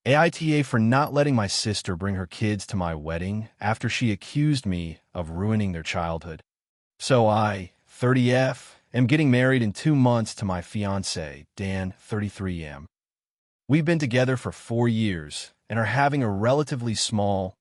AITA for not letting my sister bring her kids to my wedding after she accused me of ruining their childhood. So I, 30F, am getting married in 2 months to my fiancé, Dan, 33M. We've been together for 4 years and are having a relatively small,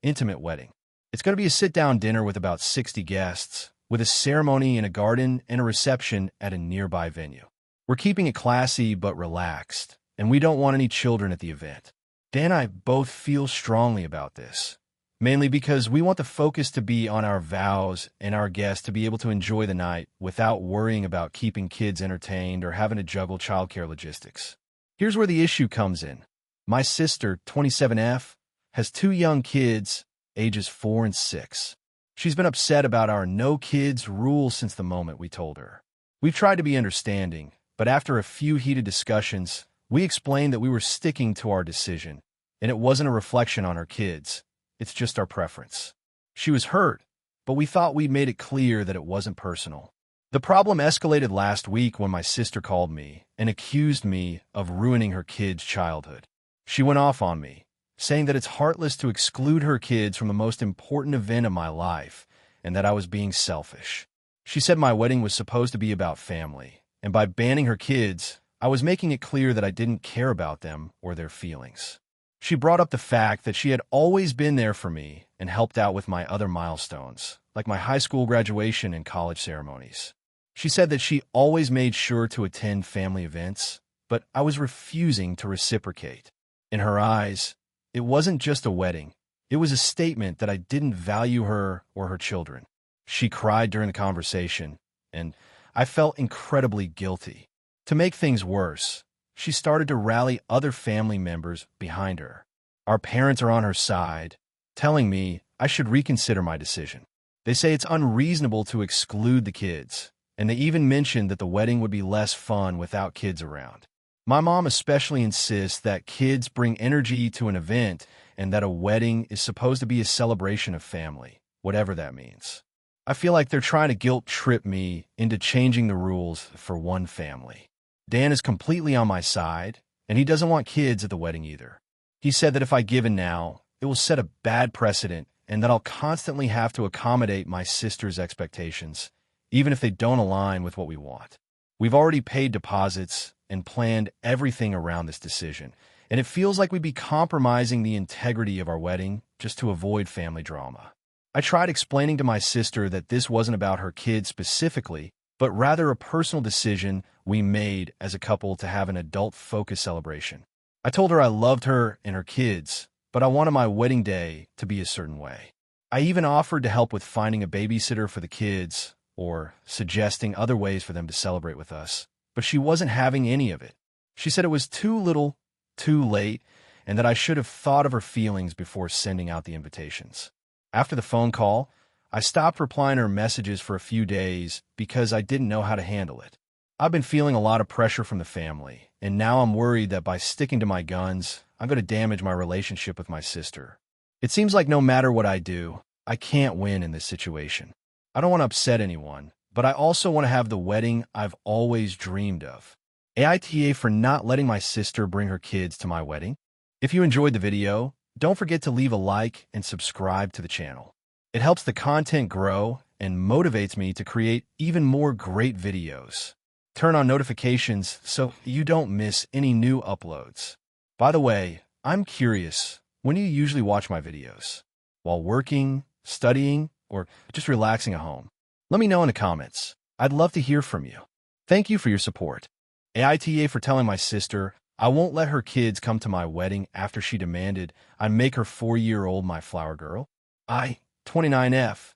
intimate wedding. It's going to be a sit-down dinner with about 60 guests, with a ceremony in a garden and a reception at a nearby venue. We're keeping it classy but relaxed, and we don't want any children at the event. Dan and I both feel strongly about this, mainly because we want the focus to be on our vows and our guests to be able to enjoy the night without worrying about keeping kids entertained or having to juggle childcare logistics. Here's where the issue comes in. My sister, 27F, has 2 young kids, ages 4 and 6. She's been upset about our no kids rule since the moment we told her. We've tried to be understanding, but after a few heated discussions, we explained that we were sticking to our decision, and it wasn't a reflection on our kids. It's just our preference. She was hurt, but we thought we'd made it clear that it wasn't personal. The problem escalated last week when my sister called me and accused me of ruining her kids' childhood. She went off on me, saying that it's heartless to exclude her kids from the most important event of my life and that I was being selfish. She said my wedding was supposed to be about family, and by banning her kids, I was making it clear that I didn't care about them or their feelings. She brought up the fact that she had always been there for me and helped out with my other milestones, like my high school graduation and college ceremonies. She said that she always made sure to attend family events, but I was refusing to reciprocate. In her eyes, it wasn't just a wedding. It was a statement that I didn't value her or her children. She cried during the conversation, and I felt incredibly guilty. To make things worse, she started to rally other family members behind her. Our parents are on her side, telling me I should reconsider my decision. They say it's unreasonable to exclude the kids, and they even mentioned that the wedding would be less fun without kids around. My mom especially insists that kids bring energy to an event and that a wedding is supposed to be a celebration of family, whatever that means. I feel like they're trying to guilt-trip me into changing the rules for one family. Dan is completely on my side, and he doesn't want kids at the wedding either. He said that if I give in now, it will set a bad precedent and that I'll constantly have to accommodate my sister's expectations, even if they don't align with what we want. We've already paid deposits and planned everything around this decision, and it feels like we'd be compromising the integrity of our wedding just to avoid family drama. I tried explaining to my sister that this wasn't about her kids specifically, but rather a personal decision we made as a couple to have an adult-focused celebration. I told her I loved her and her kids, but I wanted my wedding day to be a certain way. I even offered to help with finding a babysitter for the kids or suggesting other ways for them to celebrate with us, but she wasn't having any of it. She said it was too little, too late, and that I should have thought of her feelings before sending out the invitations. After the phone call, I stopped replying to her messages for a few days because I didn't know how to handle it. I've been feeling a lot of pressure from the family, and now I'm worried that by sticking to my guns, I'm going to damage my relationship with my sister. It seems like no matter what I do, I can't win in this situation. I don't want to upset anyone, but I also want to have the wedding I've always dreamed of. AITA for not letting my sister bring her kids to my wedding. If you enjoyed the video, don't forget to leave a like and subscribe to the channel. It helps the content grow and motivates me to create even more great videos. Turn on notifications so you don't miss any new uploads. By the way, I'm curious, when do you usually watch my videos? While working, studying, or just relaxing at home? Let me know in the comments. I'd love to hear from you. Thank you for your support. AITA for telling my sister I won't let her kids come to my wedding after she demanded I make her 4-year-old my flower girl. I, 29F,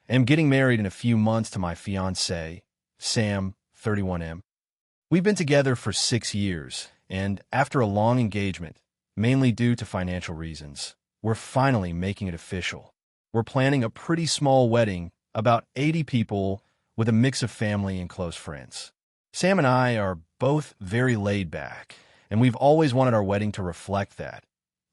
am getting married in a few months to my fiancé, Sam, 31M. We've been together for 6 years, and after a long engagement, mainly due to financial reasons, we're finally making it official. We're planning a pretty small wedding, about 80 people, with a mix of family and close friends. Sam and I are both very laid back, and we've always wanted our wedding to reflect that.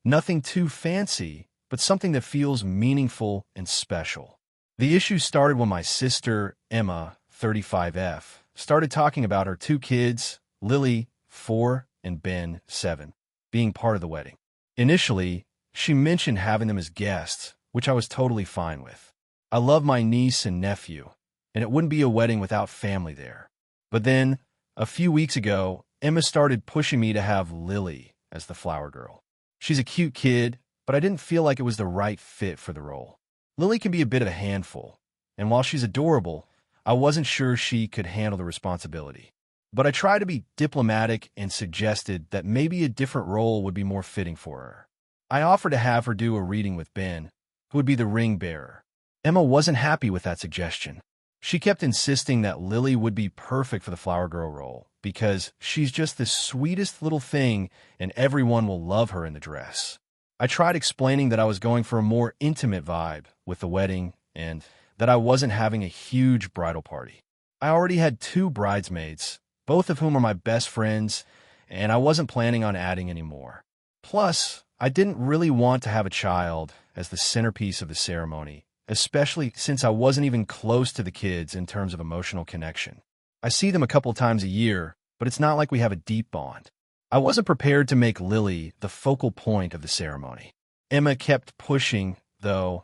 Nothing too fancy, but something that feels meaningful and special. The issue started when my sister, Emma, 35F, started talking about her 2 kids, Lily, 4, and Ben, 7, being part of the wedding. Initially, she mentioned having them as guests, which I was totally fine with. I love my niece and nephew, and it wouldn't be a wedding without family there. But then, a few weeks ago, Emma started pushing me to have Lily as the flower girl. She's a cute kid, but I didn't feel like it was the right fit for the role. Lily can be a bit of a handful, and while she's adorable, I wasn't sure she could handle the responsibility. But I tried to be diplomatic and suggested that maybe a different role would be more fitting for her. I offered to have her do a reading with Ben, who would be the ring bearer. Emma wasn't happy with that suggestion. She kept insisting that Lily would be perfect for the flower girl role because she's just the sweetest little thing and everyone will love her in the dress. I tried explaining that I was going for a more intimate vibe with the wedding and that I wasn't having a huge bridal party. I already had 2 bridesmaids, both of whom are my best friends, and I wasn't planning on adding any more. Plus, I didn't really want to have a child as the centerpiece of the ceremony, especially since I wasn't even close to the kids in terms of emotional connection. I see them a couple times a year, but it's not like we have a deep bond. I wasn't prepared to make Lily the focal point of the ceremony. Emma kept pushing, though,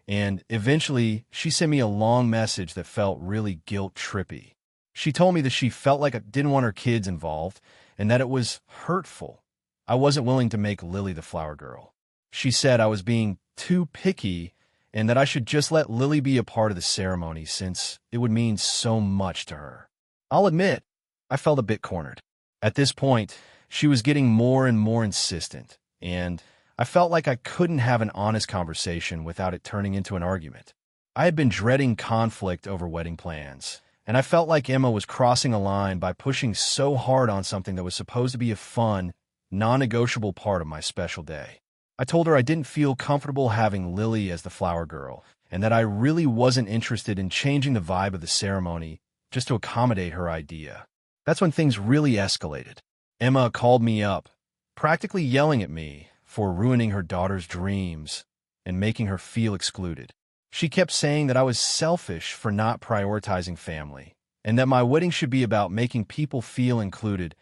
and eventually she sent me a long message that felt really guilt-trippy. She told me that she felt like I didn't want her kids involved and that it was hurtful. I wasn't willing to make Lily the flower girl. She said I was being too picky and that I should just let Lily be a part of the ceremony since it would mean so much to her. I'll admit, I felt a bit cornered. At this point, she was getting more and more insistent, and I felt like I couldn't have an honest conversation without it turning into an argument. I had been dreading conflict over wedding plans, and I felt like Emma was crossing a line by pushing so hard on something that was supposed to be a fun, non-negotiable part of my special day. I told her I didn't feel comfortable having Lily as the flower girl, and that I really wasn't interested in changing the vibe of the ceremony just to accommodate her idea. That's when things really escalated. Emma called me up, practically yelling at me for ruining her daughter's dreams and making her feel excluded. She kept saying that I was selfish for not prioritizing family, and that my wedding should be about making people feel included,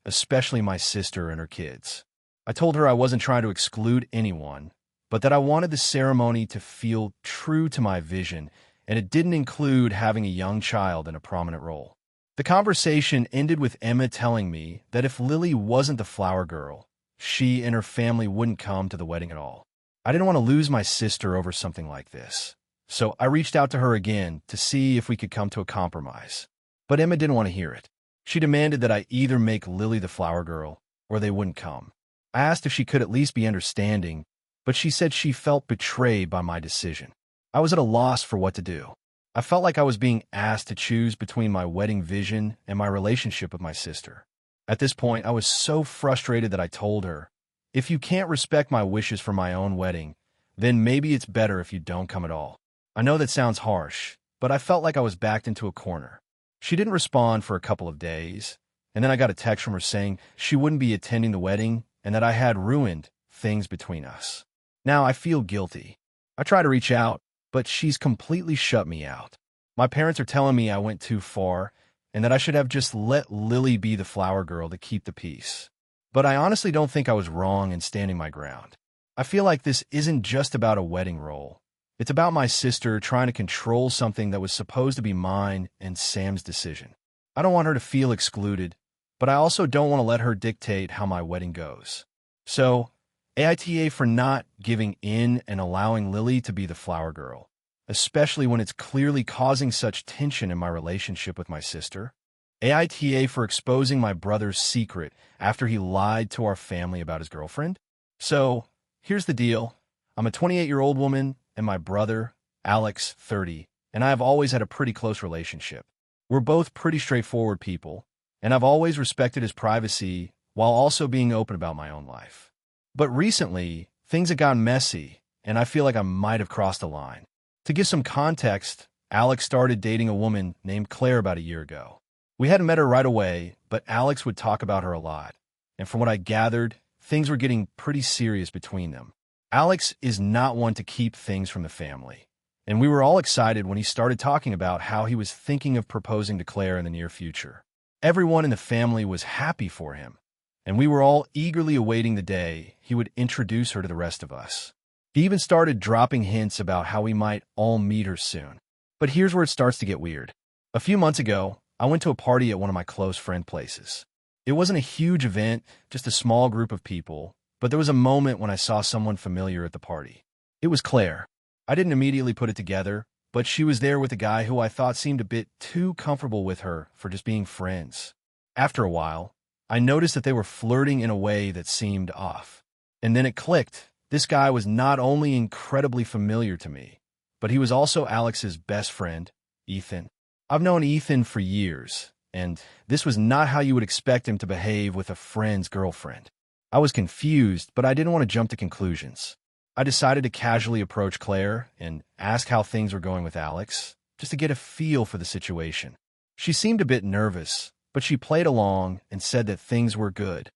especially my sister and her kids. I told her I wasn't trying to exclude anyone, but that I wanted the ceremony to feel true to my vision, and it didn't include having a young child in a prominent role. The conversation ended with Emma telling me that if Lily wasn't the flower girl, she and her family wouldn't come to the wedding at all. I didn't want to lose my sister over something like this, so I reached out to her again to see if we could come to a compromise. But Emma didn't want to hear it. She demanded that I either make Lily the flower girl or they wouldn't come. I asked if she could at least be understanding, but she said she felt betrayed by my decision. I was at a loss for what to do. I felt like I was being asked to choose between my wedding vision and my relationship with my sister. At this point, I was so frustrated that I told her, if you can't respect my wishes for my own wedding, then maybe it's better if you don't come at all. I know that sounds harsh, but I felt like I was backed into a corner. She didn't respond for a couple of days, and then I got a text from her saying she wouldn't be attending the wedding and that I had ruined things between us. Now I feel guilty. I try to reach out, but she's completely shut me out. My parents are telling me I went too far and that I should have just let Lily be the flower girl to keep the peace. But I honestly don't think I was wrong in standing my ground. I feel like this isn't just about a wedding role. It's about my sister trying to control something that was supposed to be mine and Sam's decision. I don't want her to feel excluded, but I also don't want to let her dictate how my wedding goes. So, AITA for not giving in and allowing Lily to be the flower girl, especially when it's clearly causing such tension in my relationship with my sister. AITA for exposing my brother's secret after he lied to our family about his girlfriend. So, here's the deal. I'm a 28-year-old woman, and my brother, Alex, 30, and I have always had a pretty close relationship. We're both pretty straightforward people, and I've always respected his privacy while also being open about my own life. But recently, things have gotten messy, and I feel like I might have crossed a line. To give some context, Alex started dating a woman named Claire about a year ago. We hadn't met her right away, but Alex would talk about her a lot, and from what I gathered, things were getting pretty serious between them. Alex is not one to keep things from the family, and we were all excited when he started talking about how he was thinking of proposing to Claire in the near future. Everyone in the family was happy for him, and we were all eagerly awaiting the day he would introduce her to the rest of us. He even started dropping hints about how we might all meet her soon. But here's where it starts to get weird. A few months ago, I went to a party at one of my close friend places. It wasn't a huge event, just a small group of people, but there was a moment when I saw someone familiar at the party. It was Claire. I didn't immediately put it together, but she was there with a guy who I thought seemed a bit too comfortable with her for just being friends. After a while, I noticed that they were flirting in a way that seemed off. And then it clicked. This guy was not only incredibly familiar to me, but he was also Alex's best friend, Ethan. I've known Ethan for years, and this was not how you would expect him to behave with a friend's girlfriend. I was confused, but I didn't want to jump to conclusions. I decided to casually approach Claire and ask how things were going with Alex, just to get a feel for the situation. She seemed a bit nervous, but she played along and said that things were good.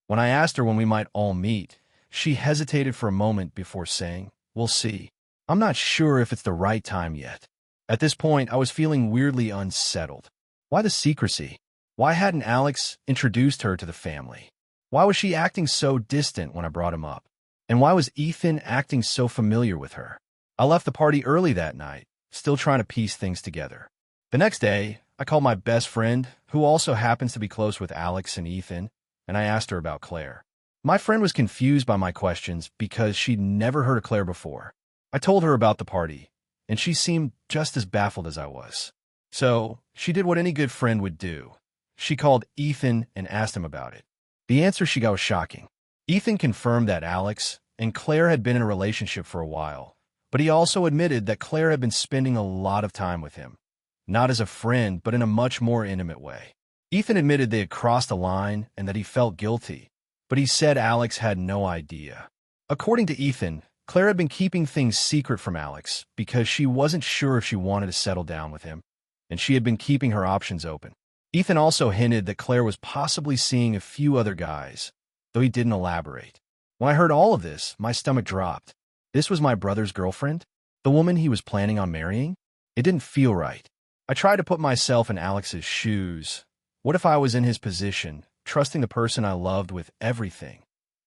When I asked her when we might all meet, she hesitated for a moment before saying, "We'll see. I'm not sure if it's the right time yet." At this point, I was feeling weirdly unsettled. Why the secrecy? Why hadn't Alex introduced her to the family? Why was she acting so distant when I brought him up? And why was Ethan acting so familiar with her? I left the party early that night, still trying to piece things together. The next day, I called my best friend, who also happens to be close with Alex and Ethan, and I asked her about Claire. My friend was confused by my questions because she'd never heard of Claire before. I told her about the party, and she seemed just as baffled as I was. So she did what any good friend would do. She called Ethan and asked him about it. The answer she got was shocking. Ethan confirmed that Alex and Claire had been in a relationship for a while, but he also admitted that Claire had been spending a lot of time with him, not as a friend, but in a much more intimate way. Ethan admitted they had crossed a line and that he felt guilty, but he said Alex had no idea. According to Ethan, Claire had been keeping things secret from Alex because she wasn't sure if she wanted to settle down with him, and she had been keeping her options open. Ethan also hinted that Claire was possibly seeing a few other guys, though he didn't elaborate. When I heard all of this, my stomach dropped. This was my brother's girlfriend? The woman he was planning on marrying? It didn't feel right. I tried to put myself in Alex's shoes. What if I was in his position, trusting the person I loved with everything,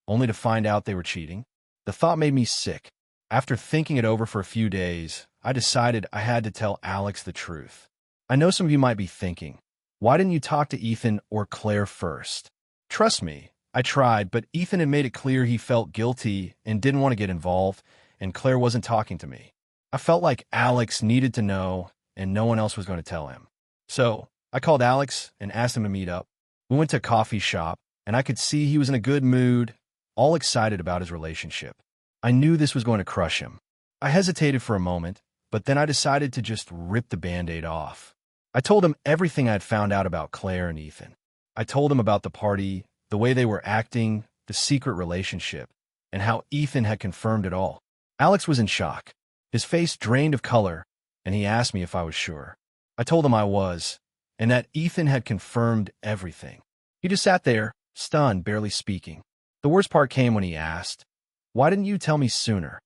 only to find out they were cheating? The thought made me sick. After thinking it over for a few days, I decided I had to tell Alex the truth. I know some of you might be thinking, why didn't you talk to Ethan or Claire first? Trust me, I tried, but Ethan had made it clear he felt guilty and didn't want to get involved, and Claire wasn't talking to me. I felt like Alex needed to know, and no one else was going to tell him. So I called Alex and asked him to meet up. We went to a coffee shop, and I could see he was in a good mood, all excited about his relationship. I knew this was going to crush him. I hesitated for a moment, but then I decided to just rip the Band-Aid off. I told him everything I had found out about Claire and Ethan. I told him about the party, the way they were acting, the secret relationship, and how Ethan had confirmed it all. Alex was in shock. His face drained of color, and he asked me if I was sure. I told him I was, and that Ethan had confirmed everything. He just sat there, stunned, barely speaking. The worst part came when he asked, "Why didn't you tell me sooner?"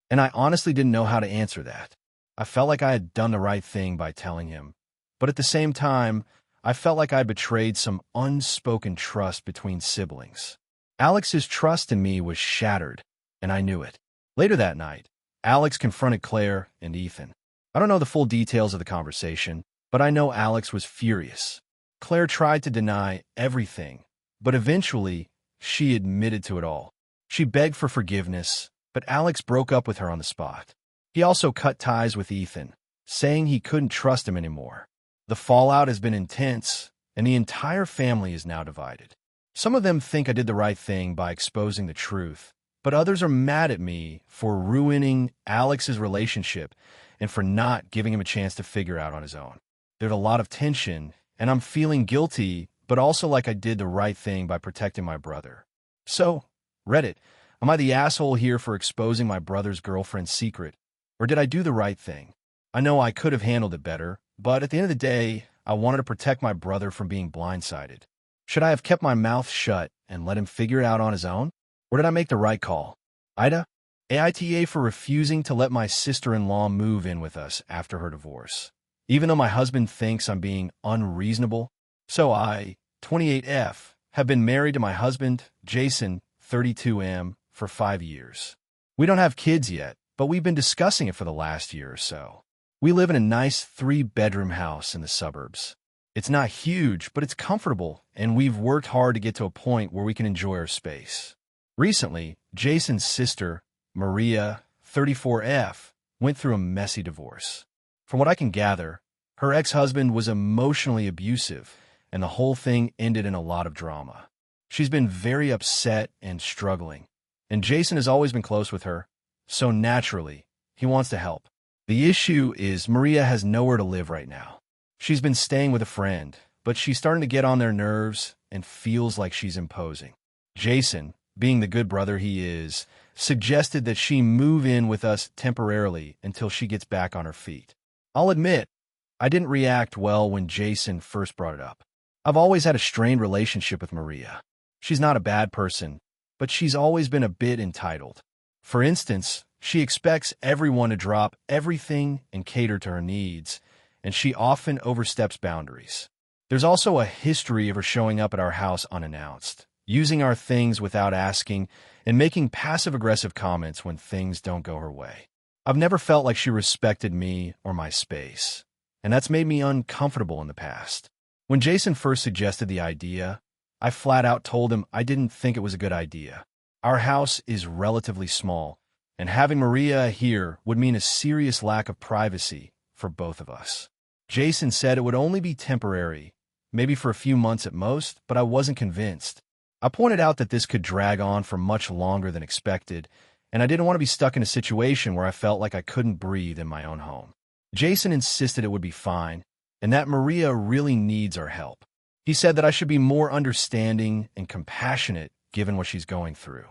And I honestly didn't know how to answer that. I felt like I had done the right thing by telling him, but at the same time, I felt like I betrayed some unspoken trust between siblings. Alex's trust in me was shattered, and I knew it. Later that night, Alex confronted Claire and Ethan. I don't know the full details of the conversation, but I know Alex was furious. Claire tried to deny everything, but eventually, she admitted to it all. She begged for forgiveness, but Alex broke up with her on the spot. He also cut ties with Ethan, saying he couldn't trust him anymore. The fallout has been intense, and the entire family is now divided. Some of them think I did the right thing by exposing the truth, but others are mad at me for ruining Alex's relationship and for not giving him a chance to figure out on his own. There's a lot of tension, and I'm feeling guilty, but also like I did the right thing by protecting my brother. So, Reddit, am I the asshole here for exposing my brother's girlfriend's secret, or did I do the right thing? I know I could have handled it better, but at the end of the day, I wanted to protect my brother from being blindsided. Should I have kept my mouth shut and let him figure it out on his own? Or did I make the right call? AITA for refusing to let my sister-in-law move in with us after her divorce. Even though my husband thinks I'm being unreasonable, so I, 28F, have been married to my husband, Jason, 32M, for 5 years. We don't have kids yet, but we've been discussing it for the last year or so. We live in a nice 3-bedroom house in the suburbs. It's not huge, but it's comfortable, and we've worked hard to get to a point where we can enjoy our space. Recently, Jason's sister, Maria, 34F, went through a messy divorce. From what I can gather, her ex-husband was emotionally abusive, and the whole thing ended in a lot of drama. She's been very upset and struggling, and Jason has always been close with her, so naturally, he wants to help. The issue is Maria has nowhere to live right now. She's been staying with a friend, but she's starting to get on their nerves and feels like she's imposing. Jason, being the good brother he is, suggested that she move in with us temporarily until she gets back on her feet. I'll admit, I didn't react well when Jason first brought it up. I've always had a strained relationship with Maria. She's not a bad person, but she's always been a bit entitled. For instance, she expects everyone to drop everything and cater to her needs, and she often oversteps boundaries. There's also a history of her showing up at our house unannounced, using our things without asking, and making passive-aggressive comments when things don't go her way. I've never felt like she respected me or my space, and that's made me uncomfortable in the past. When Jason first suggested the idea, I flat out told him I didn't think it was a good idea. Our house is relatively small, and having Maria here would mean a serious lack of privacy for both of us. Jason said it would only be temporary, maybe for a few months at most, but I wasn't convinced. I pointed out that this could drag on for much longer than expected, and I didn't want to be stuck in a situation where I felt like I couldn't breathe in my own home. Jason insisted it would be fine, and that Maria really needs our help. He said that I should be more understanding and compassionate given what she's going through.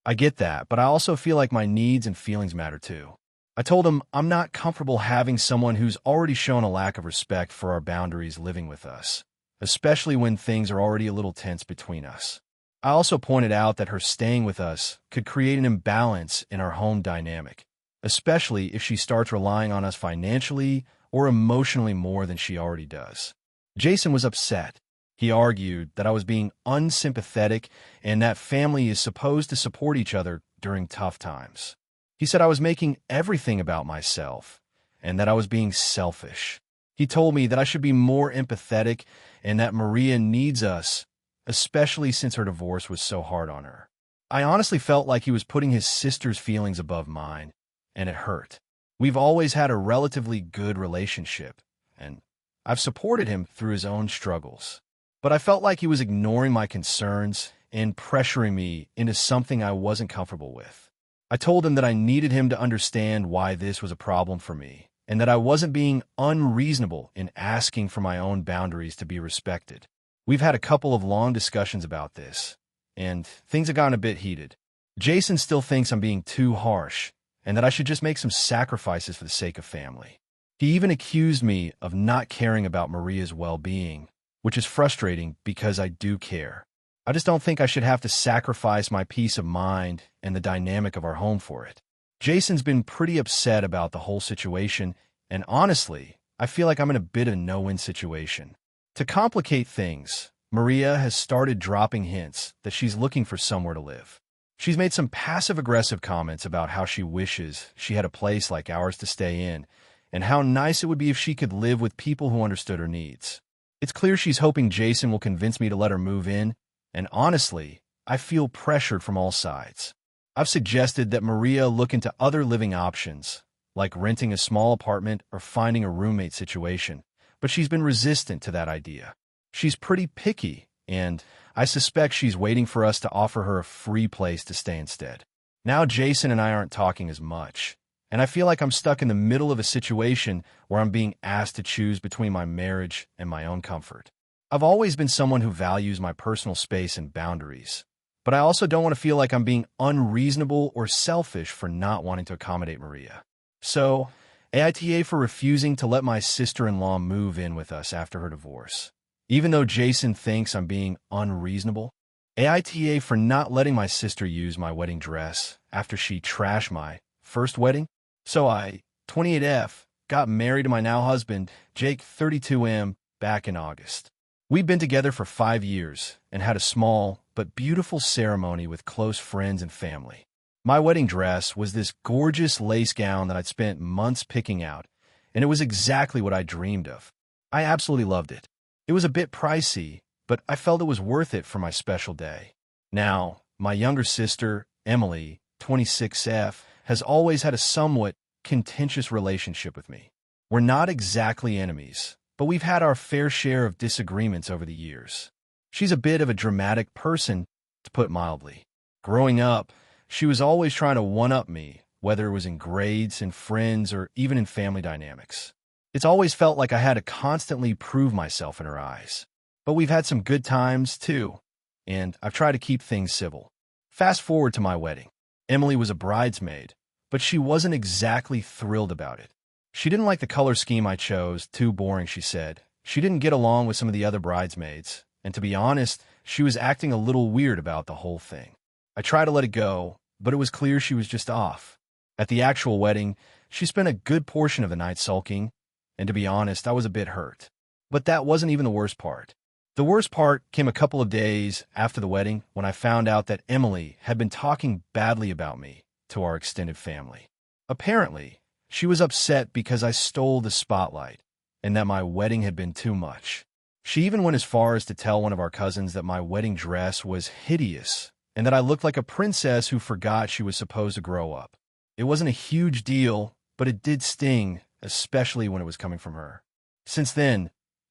I get that, but I also feel like my needs and feelings matter too. I told him I'm not comfortable having someone who's already shown a lack of respect for our boundaries living with us, especially when things are already a little tense between us. I also pointed out that her staying with us could create an imbalance in our home dynamic, especially if she starts relying on us financially or emotionally more than she already does. Jason was upset. He argued that I was being unsympathetic and that family is supposed to support each other during tough times. He said I was making everything about myself and that I was being selfish. He told me that I should be more empathetic and that Maria needs us, especially since her divorce was so hard on her. I honestly felt like he was putting his sister's feelings above mine, and it hurt. We've always had a relatively good relationship, and I've supported him through his own struggles. But I felt like he was ignoring my concerns and pressuring me into something I wasn't comfortable with. I told him that I needed him to understand why this was a problem for me, and that I wasn't being unreasonable in asking for my own boundaries to be respected. We've had a couple of long discussions about this, and things have gotten a bit heated. Jason still thinks I'm being too harsh, and that I should just make some sacrifices for the sake of family. He even accused me of not caring about Maria's well-being, which is frustrating because I do care. I just don't think I should have to sacrifice my peace of mind and the dynamic of our home for it. Jason's been pretty upset about the whole situation, and honestly, I feel like I'm in a bit of a no-win situation. To complicate things, Maria has started dropping hints that she's looking for somewhere to live. She's made some passive-aggressive comments about how she wishes she had a place like ours to stay in, and how nice it would be if she could live with people who understood her needs. It's clear she's hoping Jason will convince me to let her move in, and honestly, I feel pressured from all sides. I've suggested that Maria look into other living options, like renting a small apartment or finding a roommate situation, but she's been resistant to that idea. She's pretty picky, and I suspect she's waiting for us to offer her a free place to stay instead. Now Jason and I aren't talking as much, and I feel like I'm stuck in the middle of a situation where I'm being asked to choose between my marriage and my own comfort. I've always been someone who values my personal space and boundaries, but I also don't want to feel like I'm being unreasonable or selfish for not wanting to accommodate Maria. So, AITA for refusing to let my sister-in-law move in with us after her divorce. Even though Jason thinks I'm being unreasonable, AITA for not letting my sister use my wedding dress after she trashed my first wedding. So I, 28F, got married to my now husband, Jake, 32M, back in August. We'd been together for 5 years and had a small but beautiful ceremony with close friends and family. My wedding dress was this gorgeous lace gown that I'd spent months picking out, and it was exactly what I dreamed of. I absolutely loved it. It was a bit pricey, but I felt it was worth it for my special day. Now, my younger sister, Emily, 26F, has always had a somewhat contentious relationship with me. We're not exactly enemies, but we've had our fair share of disagreements over the years. She's a bit of a dramatic person, to put mildly. Growing up, she was always trying to one-up me, whether it was in grades, in friends, or even in family dynamics. It's always felt like I had to constantly prove myself in her eyes. But we've had some good times, too, and I've tried to keep things civil. Fast forward to my wedding. Emily was a bridesmaid, but she wasn't exactly thrilled about it. She didn't like the color scheme I chose, too boring, she said. She didn't get along with some of the other bridesmaids, and to be honest, she was acting a little weird about the whole thing. I tried to let it go, but it was clear she was just off. At the actual wedding, she spent a good portion of the night sulking, and to be honest, I was a bit hurt. But that wasn't even the worst part. The worst part came a couple of days after the wedding when I found out that Emily had been talking badly about me to our extended family. Apparently, she was upset because I stole the spotlight and that my wedding had been too much. She even went as far as to tell one of our cousins that my wedding dress was hideous and that I looked like a princess who forgot she was supposed to grow up. It wasn't a huge deal, but it did sting, especially when it was coming from her. Since then,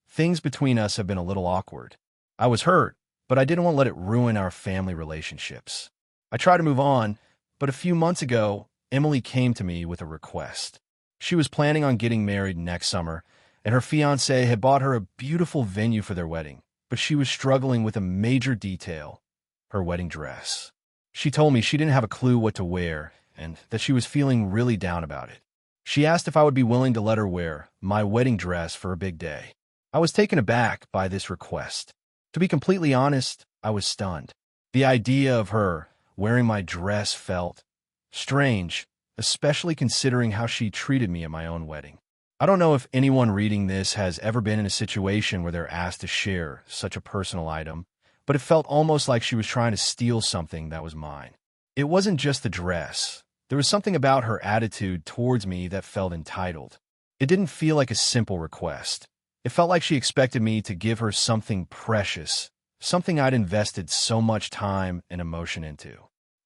things between us have been a little awkward. I was hurt, but I didn't want to let it ruin our family relationships. I tried to move on, but a few months ago, Emily came to me with a request. She was planning on getting married next summer, and her fiancé had bought her a beautiful venue for their wedding, but she was struggling with a major detail, her wedding dress. She told me she didn't have a clue what to wear and that she was feeling really down about it. She asked if I would be willing to let her wear my wedding dress for a big day. I was taken aback by this request. To be completely honest, I was stunned. The idea of her wearing my dress felt strange, especially considering how she treated me at my own wedding. I don't know if anyone reading this has ever been in a situation where they're asked to share such a personal item, but it felt almost like she was trying to steal something that was mine. It wasn't just the dress. There was something about her attitude towards me that felt entitled. It didn't feel like a simple request. It felt like she expected me to give her something precious, something I'd invested so much time and emotion into.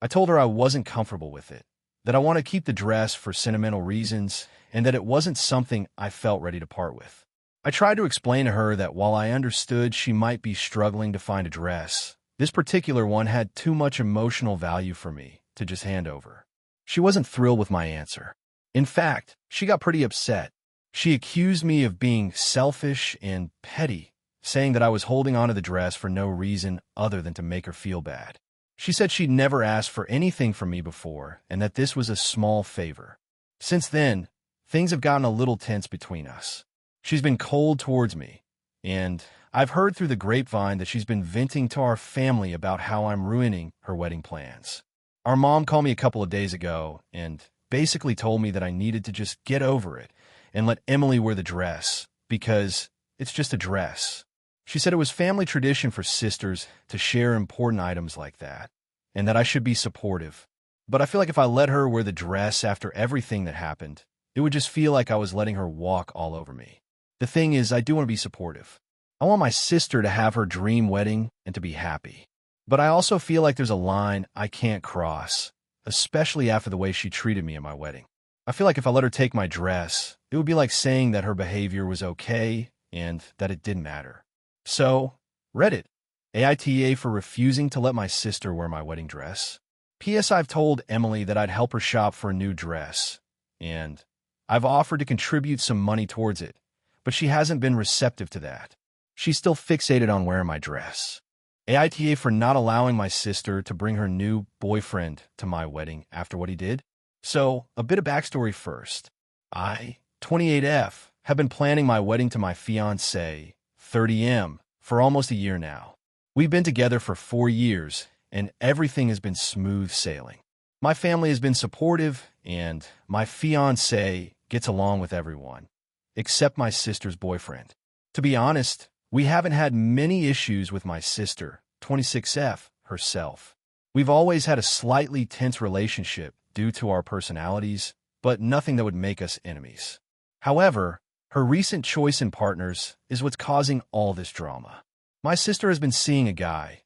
I told her I wasn't comfortable with it, that I want to keep the dress for sentimental reasons, and that it wasn't something I felt ready to part with. I tried to explain to her that while I understood she might be struggling to find a dress, this particular one had too much emotional value for me to just hand over. She wasn't thrilled with my answer. In fact, she got pretty upset. She accused me of being selfish and petty, saying that I was holding onto the dress for no reason other than to make her feel bad. She said she'd never asked for anything from me before and that this was a small favor. Since then, things have gotten a little tense between us. She's been cold towards me, and I've heard through the grapevine that she's been venting to our family about how I'm ruining her wedding plans. Our mom called me a couple of days ago and basically told me that I needed to just get over it and let Emily wear the dress because it's just a dress. She said it was family tradition for sisters to share important items like that, and that I should be supportive. But I feel like if I let her wear the dress after everything that happened, it would just feel like I was letting her walk all over me. The thing is, I do want to be supportive. I want my sister to have her dream wedding and to be happy. But I also feel like there's a line I can't cross, especially after the way she treated me at my wedding. I feel like if I let her take my dress, it would be like saying that her behavior was okay and that it didn't matter. So, Reddit, AITA for refusing to let my sister wear my wedding dress. P.S. I've told Emily that I'd help her shop for a new dress, and I've offered to contribute some money towards it, but she hasn't been receptive to that. She's still fixated on wearing my dress. AITA for not allowing my sister to bring her new boyfriend to my wedding after what he did. So, a bit of backstory first. I, 28F, have been planning my wedding to my fiancé, 30M, for almost a year now. We've been together for 4 years, and everything has been smooth sailing. My family has been supportive, and my fiancé gets along with everyone, except my sister's boyfriend. To be honest, We haven't had many issues with my sister, 26F, herself. We've always had a slightly tense relationship due to our personalities, but nothing that would make us enemies. However, her recent choice in partners is what's causing all this drama. My sister has been seeing a guy,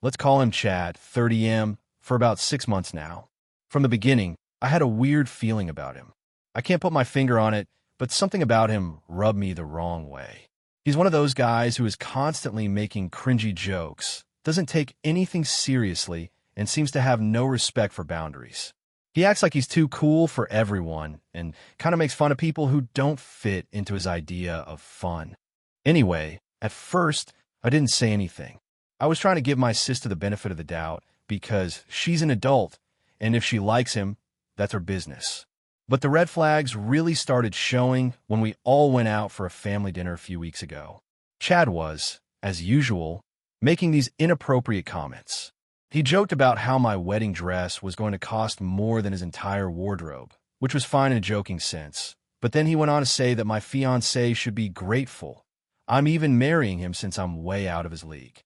let's call him Chad, 30M, for about 6 months now. From the beginning, I had a weird feeling about him. I can't put my finger on it, but something about him rubbed me the wrong way. He's one of those guys who is constantly making cringy jokes, doesn't take anything seriously, and seems to have no respect for boundaries. He acts like he's too cool for everyone and kind of makes fun of people who don't fit into his idea of fun. Anyway, at first, I didn't say anything. I was trying to give my sister the benefit of the doubt because she's an adult, and if she likes him, that's her business. But the red flags really started showing when we all went out for a family dinner a few weeks ago. Chad was, as usual, making these inappropriate comments. He joked about how my wedding dress was going to cost more than his entire wardrobe, which was fine in a joking sense. But then he went on to say that my fiancé should be grateful. I'm even marrying him since I'm way out of his league.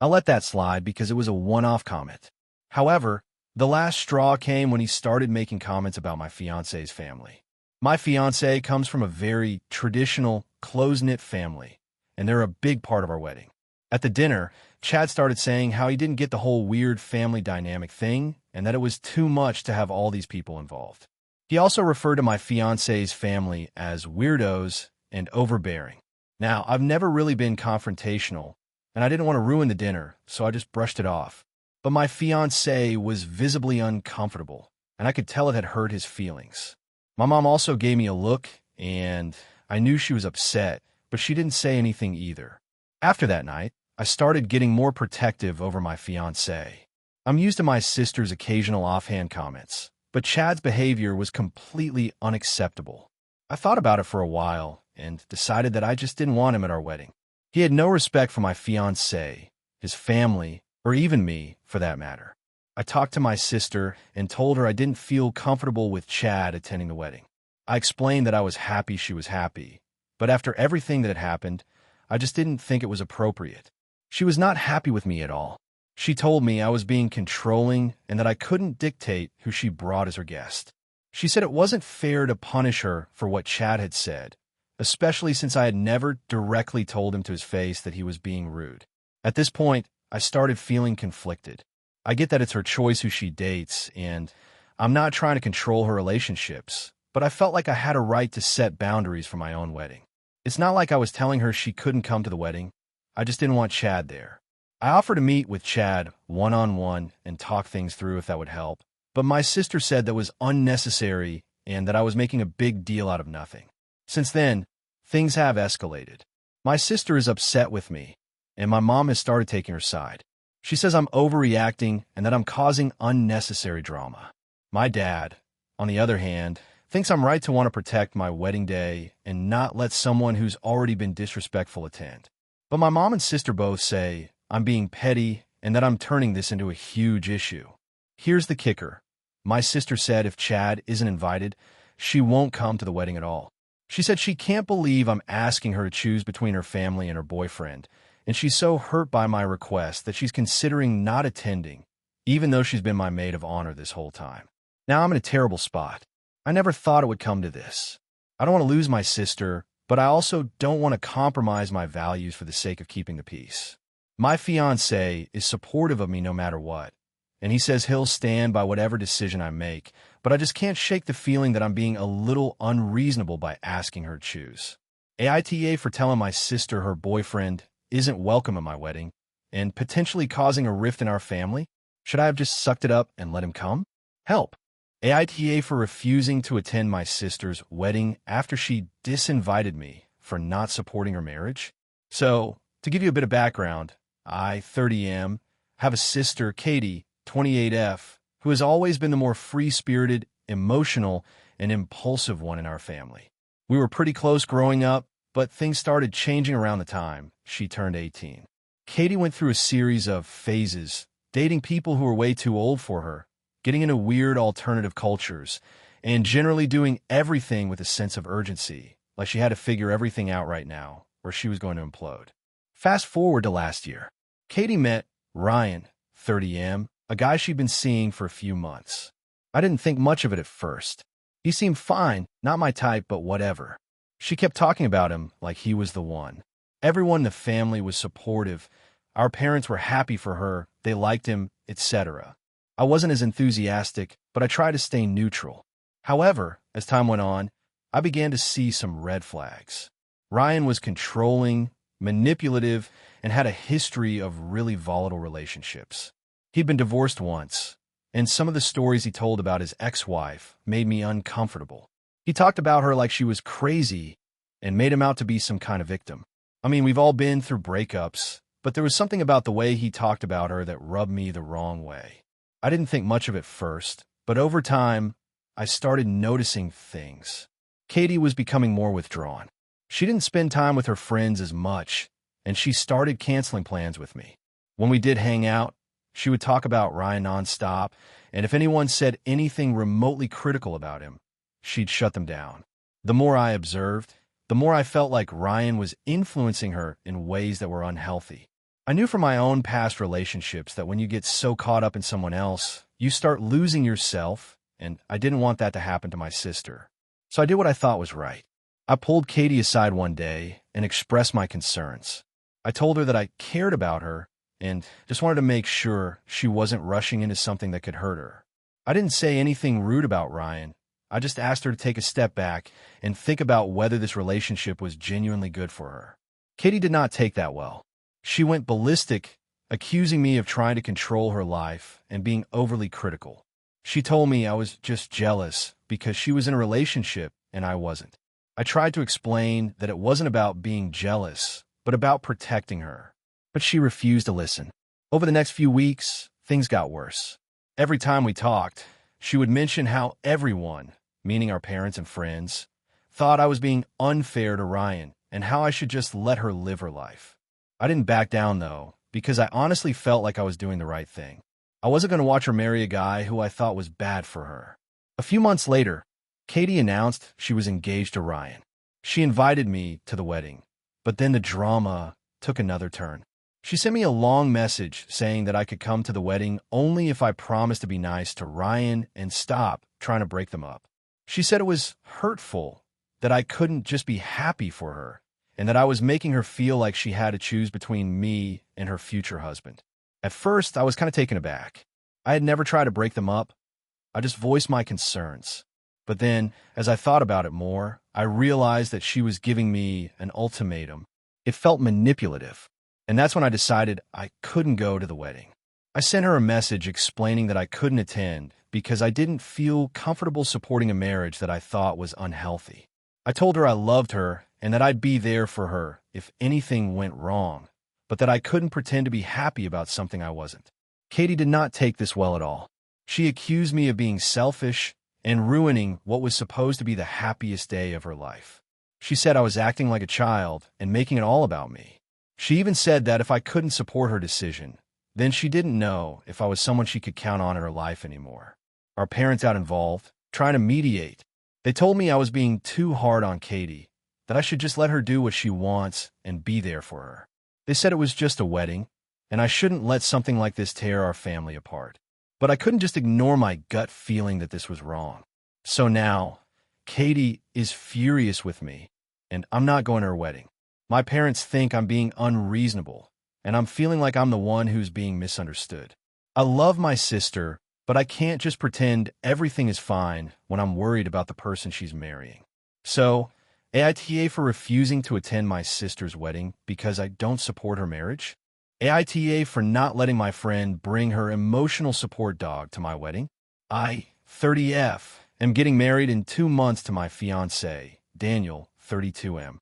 I let that slide because it was a one-off comment. However, the last straw came when he started making comments about my fiancé's family. My fiancé comes from a very traditional, close-knit family, and they're a big part of our wedding. At the dinner, Chad started saying how he didn't get the whole weird family dynamic thing and that it was too much to have all these people involved. He also referred to my fiancé's family as weirdos and overbearing. Now, I've never really been confrontational, and I didn't want to ruin the dinner, so I just brushed it off. But my fiancé was visibly uncomfortable, and I could tell it had hurt his feelings. My mom also gave me a look, and I knew she was upset, but she didn't say anything either. After that night, I started getting more protective over my fiancé. I'm used to my sister's occasional offhand comments, but Chad's behavior was completely unacceptable. I thought about it for a while and decided that I just didn't want him at our wedding. He had no respect for my fiancé, his family, or even me, for that matter. I talked to my sister and told her I didn't feel comfortable with Chad attending the wedding. I explained that I was happy she was happy, but after everything that had happened, I just didn't think it was appropriate. She was not happy with me at all. She told me I was being controlling and that I couldn't dictate who she brought as her guest. She said it wasn't fair to punish her for what Chad had said, especially since I had never directly told him to his face that he was being rude. At this point, I started feeling conflicted. I get that it's her choice who she dates, and I'm not trying to control her relationships, but I felt like I had a right to set boundaries for my own wedding. It's not like I was telling her she couldn't come to the wedding. I just didn't want Chad there. I offered to meet with Chad one-on-one and talk things through if that would help, but my sister said that was unnecessary and that I was making a big deal out of nothing. Since then, things have escalated. My sister is upset with me, and my mom has started taking her side. She says I'm overreacting and that I'm causing unnecessary drama. My dad, on the other hand, thinks I'm right to want to protect my wedding day and not let someone who's already been disrespectful attend. But my mom and sister both say I'm being petty and that I'm turning this into a huge issue. Here's the kicker. My sister said if Chad isn't invited, she won't come to the wedding at all. She said she can't believe I'm asking her to choose between her family and her boyfriend, and she's so hurt by my request that she's considering not attending, even though she's been my maid of honor this whole time. Now I'm in a terrible spot. I never thought it would come to this. I don't want to lose my sister, but I also don't want to compromise my values for the sake of keeping the peace. My fiancé is supportive of me no matter what, and he says he'll stand by whatever decision I make, but I just can't shake the feeling that I'm being a little unreasonable by asking her to choose. AITA for telling my sister her boyfriend isn't welcome at my wedding and potentially causing a rift in our family? Should I have just sucked it up and let him come? Help. AITA for refusing to attend my sister's wedding after she disinvited me for not supporting her marriage. So, to give you a bit of background, I, 30M, have a sister, Katie, 28F, who has always been the more free-spirited, emotional, and impulsive one in our family. We were pretty close growing up, but things started changing around the time she turned 18. Katie went through a series of phases, dating people who were way too old for her, getting into weird alternative cultures, and generally doing everything with a sense of urgency, like she had to figure everything out right now, or she was going to implode. Fast forward to last year. Katie met Ryan, 30M, a guy she'd been seeing for a few months. I didn't think much of it at first. He seemed fine, not my type, but whatever. She kept talking about him like he was the one. Everyone in the family was supportive. Our parents were happy for her, they liked him, etc. I wasn't as enthusiastic, but I tried to stay neutral. However, as time went on, I began to see some red flags. Ryan was controlling, manipulative, and had a history of really volatile relationships. He'd been divorced once, and some of the stories he told about his ex-wife made me uncomfortable. He talked about her like she was crazy and made him out to be some kind of victim. I mean, we've all been through breakups, but there was something about the way he talked about her that rubbed me the wrong way. I didn't think much of it first, but over time, I started noticing things. Katie was becoming more withdrawn. She didn't spend time with her friends as much, and she started canceling plans with me. When we did hang out, she would talk about Ryan nonstop, and if anyone said anything remotely critical about him, she'd shut them down. The more I observed, the more I felt like Ryan was influencing her in ways that were unhealthy. I knew from my own past relationships that when you get so caught up in someone else, you start losing yourself, and I didn't want that to happen to my sister. So I did what I thought was right. I pulled Katie aside one day and expressed my concerns. I told her that I cared about her and just wanted to make sure she wasn't rushing into something that could hurt her. I didn't say anything rude about Ryan. I just asked her to take a step back and think about whether this relationship was genuinely good for her. Katie did not take that well. She went ballistic, accusing me of trying to control her life and being overly critical. She told me I was just jealous because she was in a relationship and I wasn't. I tried to explain that it wasn't about being jealous, but about protecting her. But she refused to listen. Over the next few weeks, things got worse. Every time we talked, she would mention how everyone, meaning our parents and friends, thought I was being unfair to Ryan and how I should just let her live her life. I didn't back down, though, because I honestly felt like I was doing the right thing. I wasn't going to watch her marry a guy who I thought was bad for her. A few months later, Katie announced she was engaged to Ryan. She invited me to the wedding, but then the drama took another turn. She sent me a long message saying that I could come to the wedding only if I promised to be nice to Ryan and stop trying to break them up. She said it was hurtful that I couldn't just be happy for her and that I was making her feel like she had to choose between me and her future husband. At first, I was kind of taken aback. I had never tried to break them up. I just voiced my concerns. But then, as I thought about it more, I realized that she was giving me an ultimatum. It felt manipulative. And that's when I decided I couldn't go to the wedding. I sent her a message explaining that I couldn't attend because I didn't feel comfortable supporting a marriage that I thought was unhealthy. I told her I loved her and that I'd be there for her if anything went wrong, but that I couldn't pretend to be happy about something I wasn't. Katie did not take this well at all. She accused me of being selfish and ruining what was supposed to be the happiest day of her life. She said I was acting like a child and making it all about me. She even said that if I couldn't support her decision, then she didn't know if I was someone she could count on in her life anymore. Our parents got involved, trying to mediate. They told me I was being too hard on Katie, that I should just let her do what she wants and be there for her. They said it was just a wedding, and I shouldn't let something like this tear our family apart. But I couldn't just ignore my gut feeling that this was wrong. So now, Katie is furious with me, and I'm not going to her wedding. My parents think I'm being unreasonable, and I'm feeling like I'm the one who's being misunderstood. I love my sister, but I can't just pretend everything is fine when I'm worried about the person she's marrying. So, AITA for refusing to attend my sister's wedding because I don't support her marriage? AITA for not letting my friend bring her emotional support dog to my wedding? I, 30F, am getting married in 2 months to my fiancé, Daniel, 32M.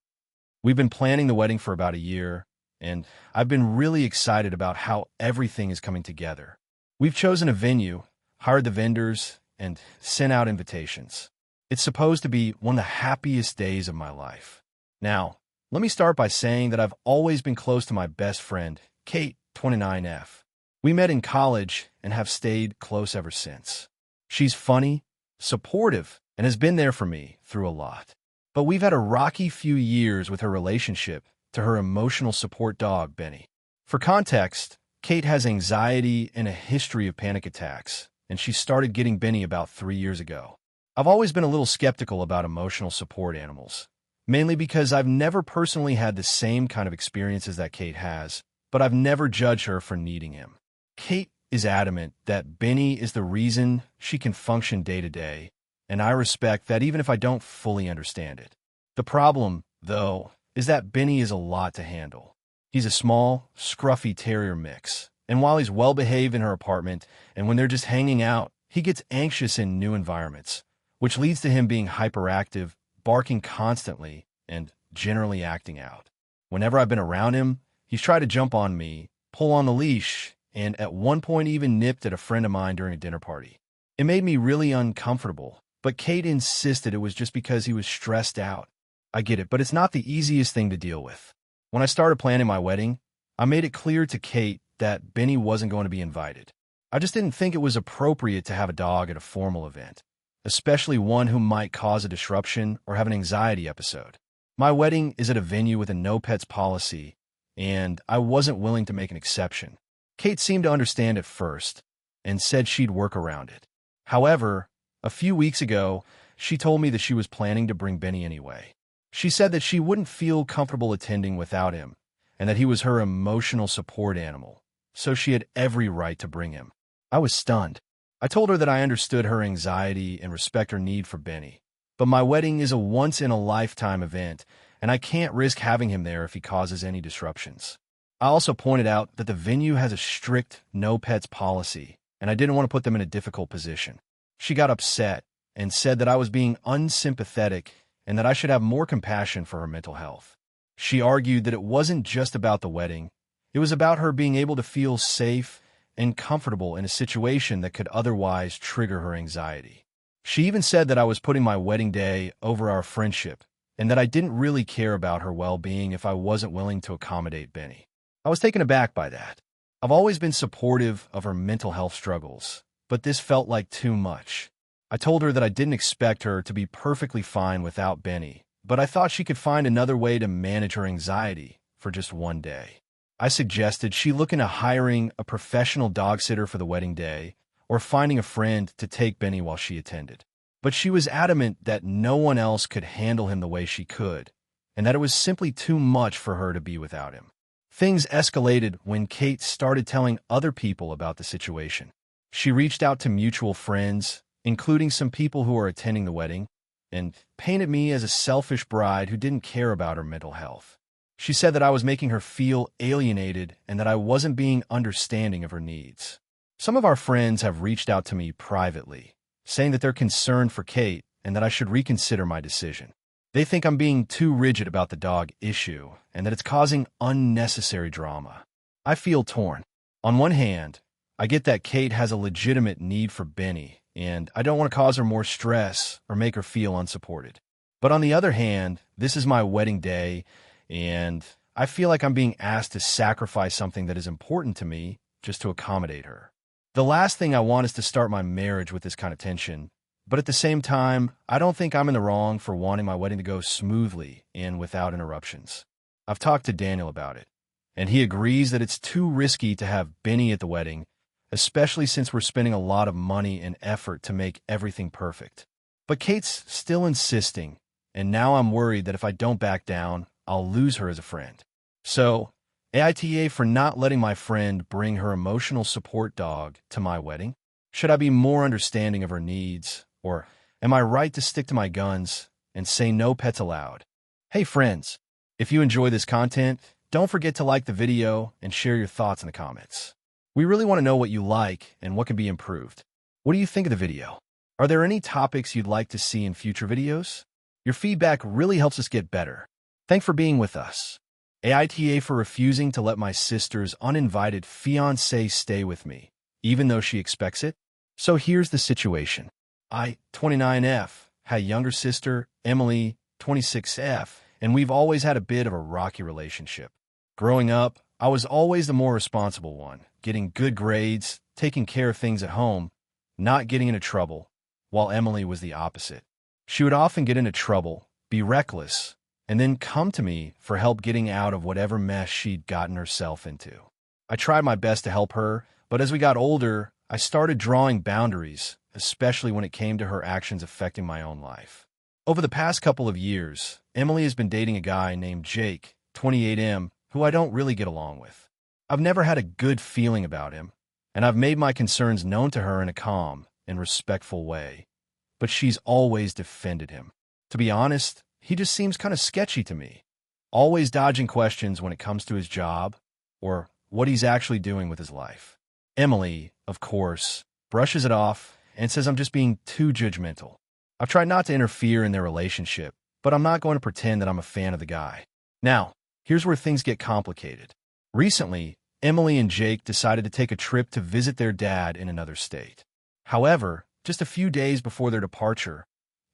We've been planning the wedding for about a year, and I've been really excited about how everything is coming together. We've chosen a venue, hired the vendors, and sent out invitations. It's supposed to be one of the happiest days of my life. Now, let me start by saying that I've always been close to my best friend, Kate, 29F. We met in college and have stayed close ever since. She's funny, supportive, and has been there for me through a lot. But we've had a rocky few years with her relationship to her emotional support dog, Benny. For context, Kate has anxiety and a history of panic attacks, and she started getting Benny about 3 years ago. I've always been a little skeptical about emotional support animals, mainly because I've never personally had the same kind of experiences that Kate has, but I've never judged her for needing him. Kate is adamant that Benny is the reason she can function day to day, and I respect that even if I don't fully understand it. The problem, though, is that Benny is a lot to handle. He's a small, scruffy terrier mix, and while he's well-behaved in her apartment and when they're just hanging out, he gets anxious in new environments, which leads to him being hyperactive, barking constantly, and generally acting out. Whenever I've been around him, he's tried to jump on me, pull on the leash, and at one point even nipped at a friend of mine during a dinner party. It made me really uncomfortable, but Kate insisted it was just because he was stressed out. I get it, but it's not the easiest thing to deal with. When I started planning my wedding, I made it clear to Kate that Benny wasn't going to be invited. I just didn't think it was appropriate to have a dog at a formal event, especially one who might cause a disruption or have an anxiety episode. My wedding is at a venue with a no pets policy, and I wasn't willing to make an exception. Kate seemed to understand at first and said she'd work around it. However, a few weeks ago, she told me that she was planning to bring Benny anyway. She said that she wouldn't feel comfortable attending without him, and that he was her emotional support animal, so she had every right to bring him. I was stunned. I told her that I understood her anxiety and respect her need for Benny, but my wedding is a once-in-a-lifetime event, and I can't risk having him there if he causes any disruptions. I also pointed out that the venue has a strict no-pets policy, and I didn't want to put them in a difficult position. She got upset and said that I was being unsympathetic and that I should have more compassion for her mental health. She argued that it wasn't just about the wedding, it was about her being able to feel safe and comfortable in a situation that could otherwise trigger her anxiety. She even said that I was putting my wedding day over our friendship, and that I didn't really care about her well-being if I wasn't willing to accommodate Benny. I was taken aback by that. I've always been supportive of her mental health struggles, but this felt like too much. I told her that I didn't expect her to be perfectly fine without Benny, but I thought she could find another way to manage her anxiety for just one day. I suggested she look into hiring a professional dog sitter for the wedding day or finding a friend to take Benny while she attended. But she was adamant that no one else could handle him the way she could, and that it was simply too much for her to be without him. Things escalated when Kate started telling other people about the situation. She reached out to mutual friends, including some people who were attending the wedding, and painted me as a selfish bride who didn't care about her mental health. She said that I was making her feel alienated and that I wasn't being understanding of her needs. Some of our friends have reached out to me privately, saying that they're concerned for Kate and that I should reconsider my decision. They think I'm being too rigid about the dog issue and that it's causing unnecessary drama. I feel torn. On one hand, I get that Kate has a legitimate need for Benny, and I don't want to cause her more stress or make her feel unsupported. But on the other hand, this is my wedding day, and I feel like I'm being asked to sacrifice something that is important to me just to accommodate her. The last thing I want is to start my marriage with this kind of tension, but at the same time, I don't think I'm in the wrong for wanting my wedding to go smoothly and without interruptions. I've talked to Daniel about it, and he agrees that it's too risky to have Benny at the wedding, especially since we're spending a lot of money and effort to make everything perfect. But Kate's still insisting, and now I'm worried that if I don't back down, I'll lose her as a friend. So, AITA for not letting my friend bring her emotional support dog to my wedding? Should I be more understanding of her needs, or am I right to stick to my guns and say no pets allowed? Hey friends, if you enjoy this content, don't forget to like the video and share your thoughts in the comments. We really want to know what you like and what can be improved. What do you think of the video? Are there any topics you'd like to see in future videos? Your feedback really helps us get better. Thanks for being with us. AITA for refusing to let my sister's uninvited fiancé stay with me, even though she expects it. So here's the situation. I, 29F, had a younger sister, Emily, 26F, and we've always had a bit of a rocky relationship. Growing up, I was always the more responsible one, getting good grades, taking care of things at home, not getting into trouble, while Emily was the opposite. She would often get into trouble, be reckless, and then come to me for help getting out of whatever mess she'd gotten herself into. I tried my best to help her, but as we got older, I started drawing boundaries, especially when it came to her actions affecting my own life. Over the past couple of years, Emily has been dating a guy named Jake, 28M, who I don't really get along with. I've never had a good feeling about him, and I've made my concerns known to her in a calm and respectful way, but she's always defended him. To be honest, he just seems kind of sketchy to me, always dodging questions when it comes to his job or what he's actually doing with his life. Emily, of course, brushes it off and says I'm just being too judgmental. I've tried not to interfere in their relationship, but I'm not going to pretend that I'm a fan of the guy. Now, here's where things get complicated. Recently, Emily and Jake decided to take a trip to visit their dad in another state. However, just a few days before their departure,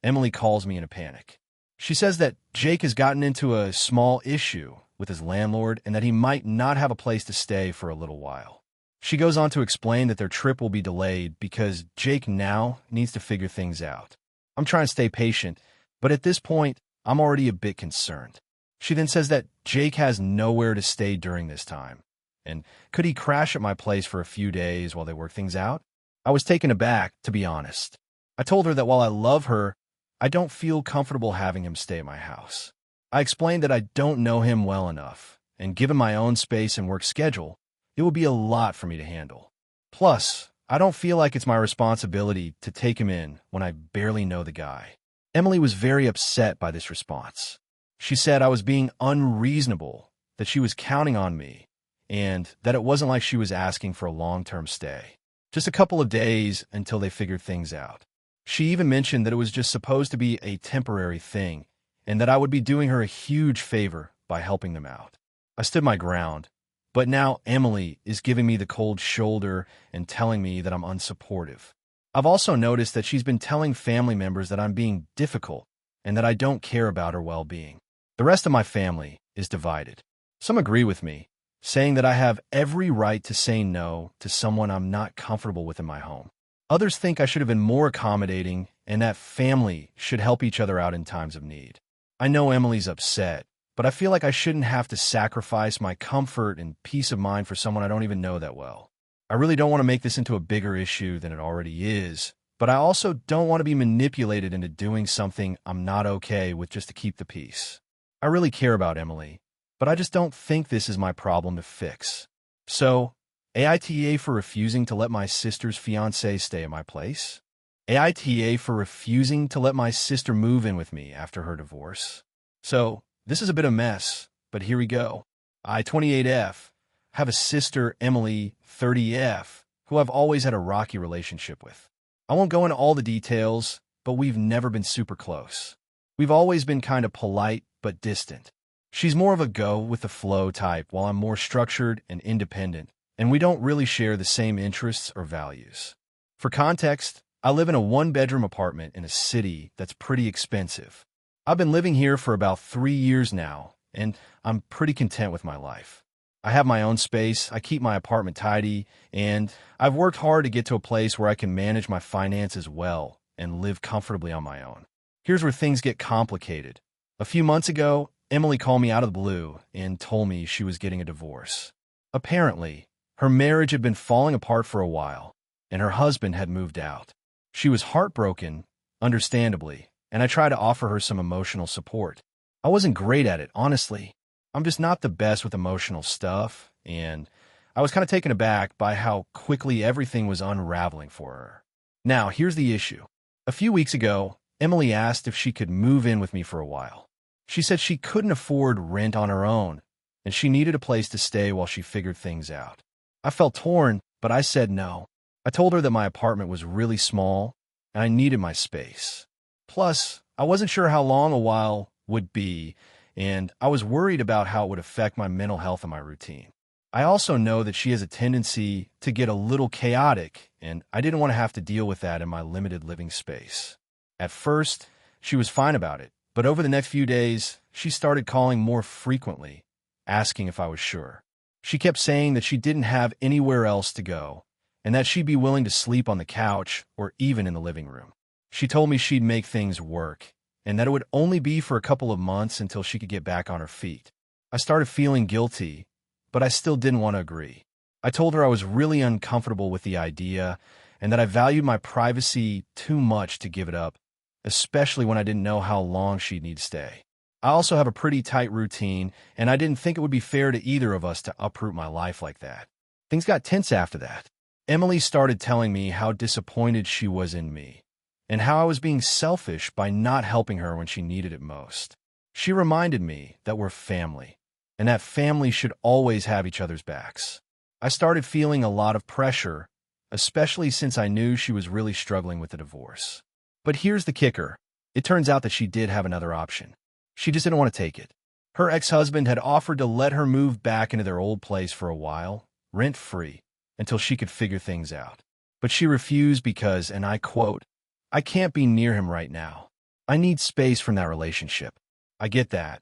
Emily calls me in a panic. She says that Jake has gotten into a small issue with his landlord and that he might not have a place to stay for a little while. She goes on to explain that their trip will be delayed because Jake now needs to figure things out. I'm trying to stay patient, but at this point, I'm already a bit concerned. She then says that Jake has nowhere to stay during this time, and could he crash at my place for a few days while they work things out? I was taken aback, to be honest. I told her that while I love her, I don't feel comfortable having him stay at my house. I explained that I don't know him well enough, and given my own space and work schedule, it would be a lot for me to handle. Plus, I don't feel like it's my responsibility to take him in when I barely know the guy. Emily was very upset by this response. She said I was being unreasonable, that she was counting on me, and that it wasn't like she was asking for a long-term stay. Just a couple of days until they figured things out. She even mentioned that it was just supposed to be a temporary thing, and that I would be doing her a huge favor by helping them out. I stood my ground, but now Emily is giving me the cold shoulder and telling me that I'm unsupportive. I've also noticed that she's been telling family members that I'm being difficult and that I don't care about her well-being. The rest of my family is divided. Some agree with me, saying that I have every right to say no to someone I'm not comfortable with in my home. Others think I should have been more accommodating and that family should help each other out in times of need. I know Emily's upset, but I feel like I shouldn't have to sacrifice my comfort and peace of mind for someone I don't even know that well. I really don't want to make this into a bigger issue than it already is, but I also don't want to be manipulated into doing something I'm not okay with just to keep the peace. I really care about Emily, but I just don't think this is my problem to fix. So, AITA for refusing to let my sister's fiancé stay at my place? AITA for refusing to let my sister move in with me after her divorce? So, this is a bit of a mess, but here we go. I, 28F, have a sister, Emily, 30F, who I've always had a rocky relationship with. I won't go into all the details, but we've never been super close. We've always been kind of polite but distant. She's more of a go-with-the-flow type, while I'm more structured and independent, and we don't really share the same interests or values. For context, I live in a one-bedroom apartment in a city that's pretty expensive. I've been living here for about 3 years now, and I'm pretty content with my life. I have my own space, I keep my apartment tidy, and I've worked hard to get to a place where I can manage my finances well and live comfortably on my own. Here's where things get complicated. A few months ago, Emily called me out of the blue and told me she was getting a divorce. Apparently, her marriage had been falling apart for a while, and her husband had moved out. She was heartbroken, understandably, and I tried to offer her some emotional support. I wasn't great at it, honestly. I'm just not the best with emotional stuff, and I was kind of taken aback by how quickly everything was unraveling for her. Now, here's the issue. A few weeks ago, Emily asked if she could move in with me for a while. She said she couldn't afford rent on her own, and she needed a place to stay while she figured things out. I felt torn, but I said no. I told her that my apartment was really small, and I needed my space. Plus, I wasn't sure how long a while would be, and I was worried about how it would affect my mental health and my routine. I also know that she has a tendency to get a little chaotic, and I didn't want to have to deal with that in my limited living space. At first, she was fine about it, but over the next few days, she started calling more frequently, asking if I was sure. She kept saying that she didn't have anywhere else to go, and that she'd be willing to sleep on the couch or even in the living room. She told me she'd make things work, and that it would only be for a couple of months until she could get back on her feet. I started feeling guilty, but I still didn't want to agree. I told her I was really uncomfortable with the idea and that I valued my privacy too much to give it up, especially when I didn't know how long she'd need to stay. I also have a pretty tight routine, and I didn't think it would be fair to either of us to uproot my life like that. Things got tense after that. Emily started telling me how disappointed she was in me, and how I was being selfish by not helping her when she needed it most. She reminded me that we're family, and that family should always have each other's backs. I started feeling a lot of pressure, especially since I knew she was really struggling with the divorce. But here's the kicker. It turns out that she did have another option. She just didn't want to take it. Her ex-husband had offered to let her move back into their old place for a while, rent-free, until she could figure things out. But she refused because, and I quote, "I can't be near him right now. I need space from that relationship." I get that.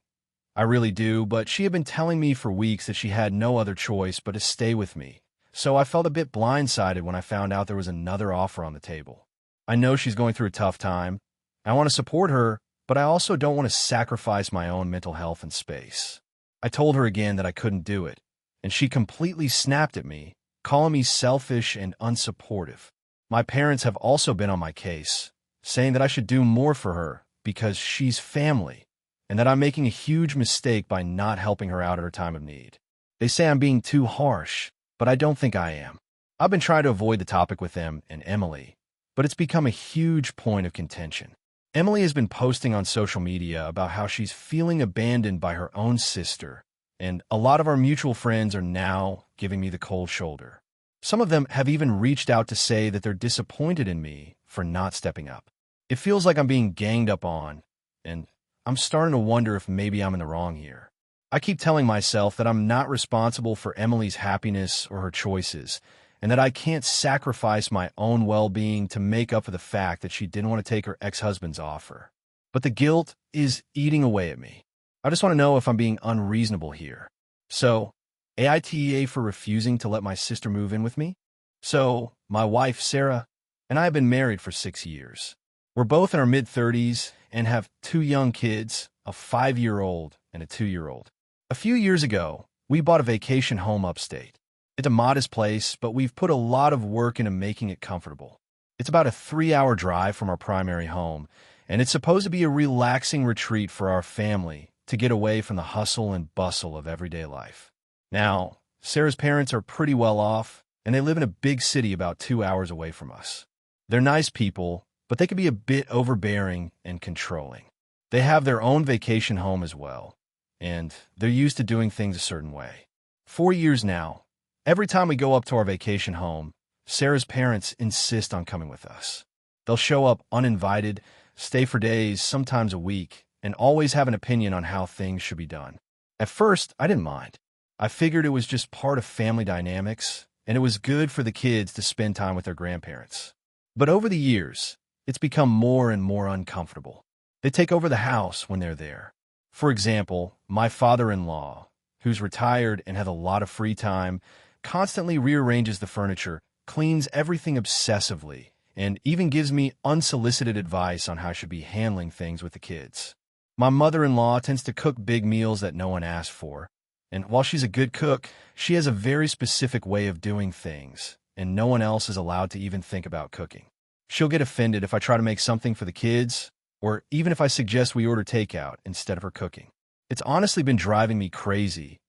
I really do, but she had been telling me for weeks that she had no other choice but to stay with me. So I felt a bit blindsided when I found out there was another offer on the table. I know she's going through a tough time. I want to support her, but I also don't want to sacrifice my own mental health and space. I told her again that I couldn't do it, and she completely snapped at me, calling me selfish and unsupportive. My parents have also been on my case, saying that I should do more for her because she's family, and that I'm making a huge mistake by not helping her out at her time of need. They say I'm being too harsh, but I don't think I am. I've been trying to avoid the topic with them and Emily, but it's become a huge point of contention. Emily has been posting on social media about how she's feeling abandoned by her own sister, and a lot of our mutual friends are now giving me the cold shoulder. Some of them have even reached out to say that they're disappointed in me for not stepping up. It feels like I'm being ganged up on, and I'm starting to wonder if maybe I'm in the wrong here. I keep telling myself that I'm not responsible for Emily's happiness or her choices, and that I can't sacrifice my own well-being to make up for the fact that she didn't want to take her ex-husband's offer. But the guilt is eating away at me. I just want to know if I'm being unreasonable here. So, AITA for refusing to let my sister move in with me? So, my wife, Sarah, and I have been married for 6 years. We're both in our mid-30s and have 2 young kids, a 5-year-old and a 2-year-old. A few years ago, we bought a vacation home upstate. It's a modest place, but we've put a lot of work into making it comfortable. It's about a 3-hour drive from our primary home, and it's supposed to be a relaxing retreat for our family to get away from the hustle and bustle of everyday life. Now, Sarah's parents are pretty well off, and they live in a big city about 2 hours away from us. They're nice people, but they can be a bit overbearing and controlling. They have their own vacation home as well, and they're used to doing things a certain way. 4 years now, every time we go up to our vacation home, Sarah's parents insist on coming with us. They'll show up uninvited, stay for days, sometimes a week, and always have an opinion on how things should be done. At first, I didn't mind. I figured it was just part of family dynamics, and it was good for the kids to spend time with their grandparents. But over the years, it's become more and more uncomfortable. They take over the house when they're there. For example, my father-in-law, who's retired and has a lot of free time, constantly rearranges the furniture, cleans everything obsessively, and even gives me unsolicited advice on how I should be handling things with the kids. My mother-in-law tends to cook big meals that no one asked for, and while she's a good cook, she has a very specific way of doing things, and no one else is allowed to even think about cooking. She'll get offended if I try to make something for the kids, or even if I suggest we order takeout instead of her cooking. It's honestly been driving me crazy,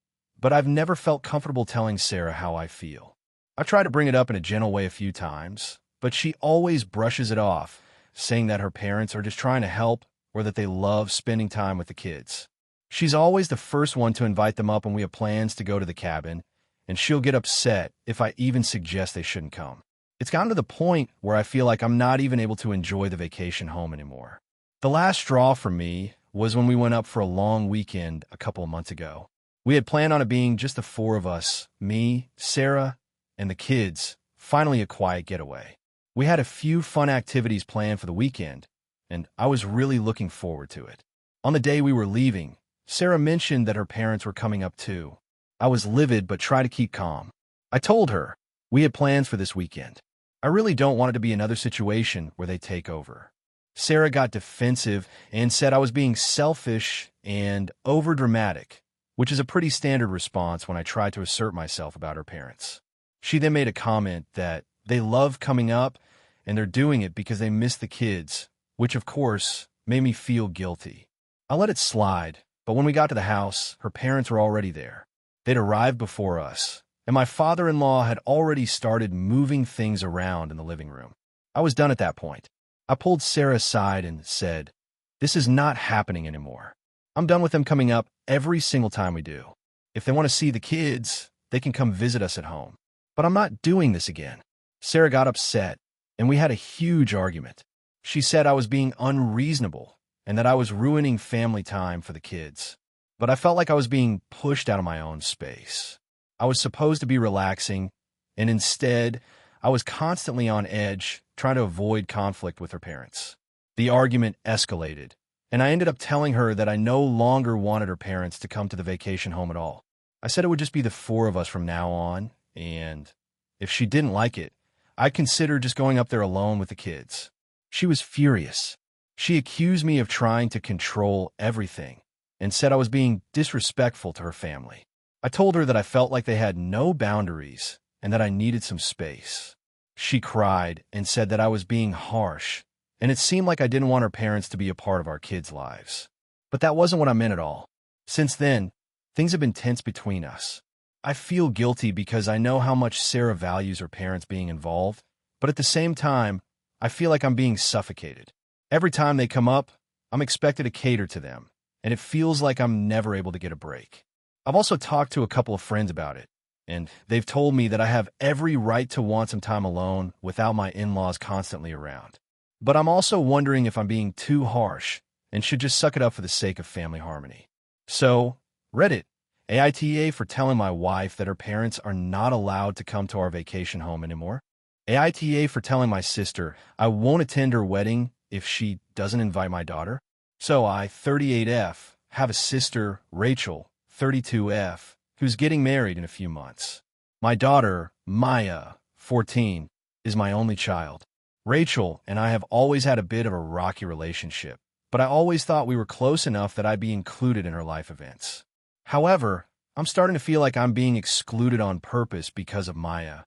but I've never felt comfortable telling Sarah how I feel. I've tried to bring it up in a gentle way a few times, but she always brushes it off, saying that her parents are just trying to help or that they love spending time with the kids. She's always the first one to invite them up when we have plans to go to the cabin, and she'll get upset if I even suggest they shouldn't come. It's gotten to the point where I feel like I'm not even able to enjoy the vacation home anymore. The last straw for me was when we went up for a long weekend a couple of months ago. We had planned on it being just the 4 of us, me, Sarah, and the kids, finally a quiet getaway. We had a few fun activities planned for the weekend, and I was really looking forward to it. On the day we were leaving, Sarah mentioned that her parents were coming up too. I was livid but tried to keep calm. I told her we had plans for this weekend. I really don't want it to be another situation where they take over. Sarah got defensive and said I was being selfish and overdramatic, which is a pretty standard response when I tried to assert myself about her parents. She then made a comment that they love coming up and they're doing it because they miss the kids, which of course made me feel guilty. I let it slide, but when we got to the house, her parents were already there. They'd arrived before us, and my father-in-law had already started moving things around in the living room. I was done at that point. I pulled Sarah aside and said, "This is not happening anymore. I'm done with them coming up every single time we do. If they want to see the kids, they can come visit us at home. But I'm not doing this again." Sarah got upset, and we had a huge argument. She said I was being unreasonable and that I was ruining family time for the kids. But I felt like I was being pushed out of my own space. I was supposed to be relaxing, and instead, I was constantly on edge, trying to avoid conflict with her parents. The argument escalated, and I ended up telling her that I no longer wanted her parents to come to the vacation home at all. I said it would just be the four of us from now on, and if she didn't like it, I'd consider just going up there alone with the kids. She was furious. She accused me of trying to control everything and said I was being disrespectful to her family. I told her that I felt like they had no boundaries and that I needed some space. She cried and said that I was being harsh, and it seemed like I didn't want her parents to be a part of our kids' lives. But that wasn't what I meant at all. Since then, things have been tense between us. I feel guilty because I know how much Sarah values her parents being involved, but at the same time, I feel like I'm being suffocated. Every time they come up, I'm expected to cater to them, and it feels like I'm never able to get a break. I've also talked to a couple of friends about it, and they've told me that I have every right to want some time alone without my in-laws constantly around. But I'm also wondering if I'm being too harsh and should just suck it up for the sake of family harmony. So, Reddit, AITA for telling my wife that her parents are not allowed to come to our vacation home anymore. AITA for telling my sister I won't attend her wedding if she doesn't invite my daughter. So I, 38F, have a sister, Rachel, 32F, who's getting married in a few months. My daughter, Maya, 14, is my only child. Rachel and I have always had a bit of a rocky relationship, but I always thought we were close enough that I'd be included in her life events. However, I'm starting to feel like I'm being excluded on purpose because of Maya,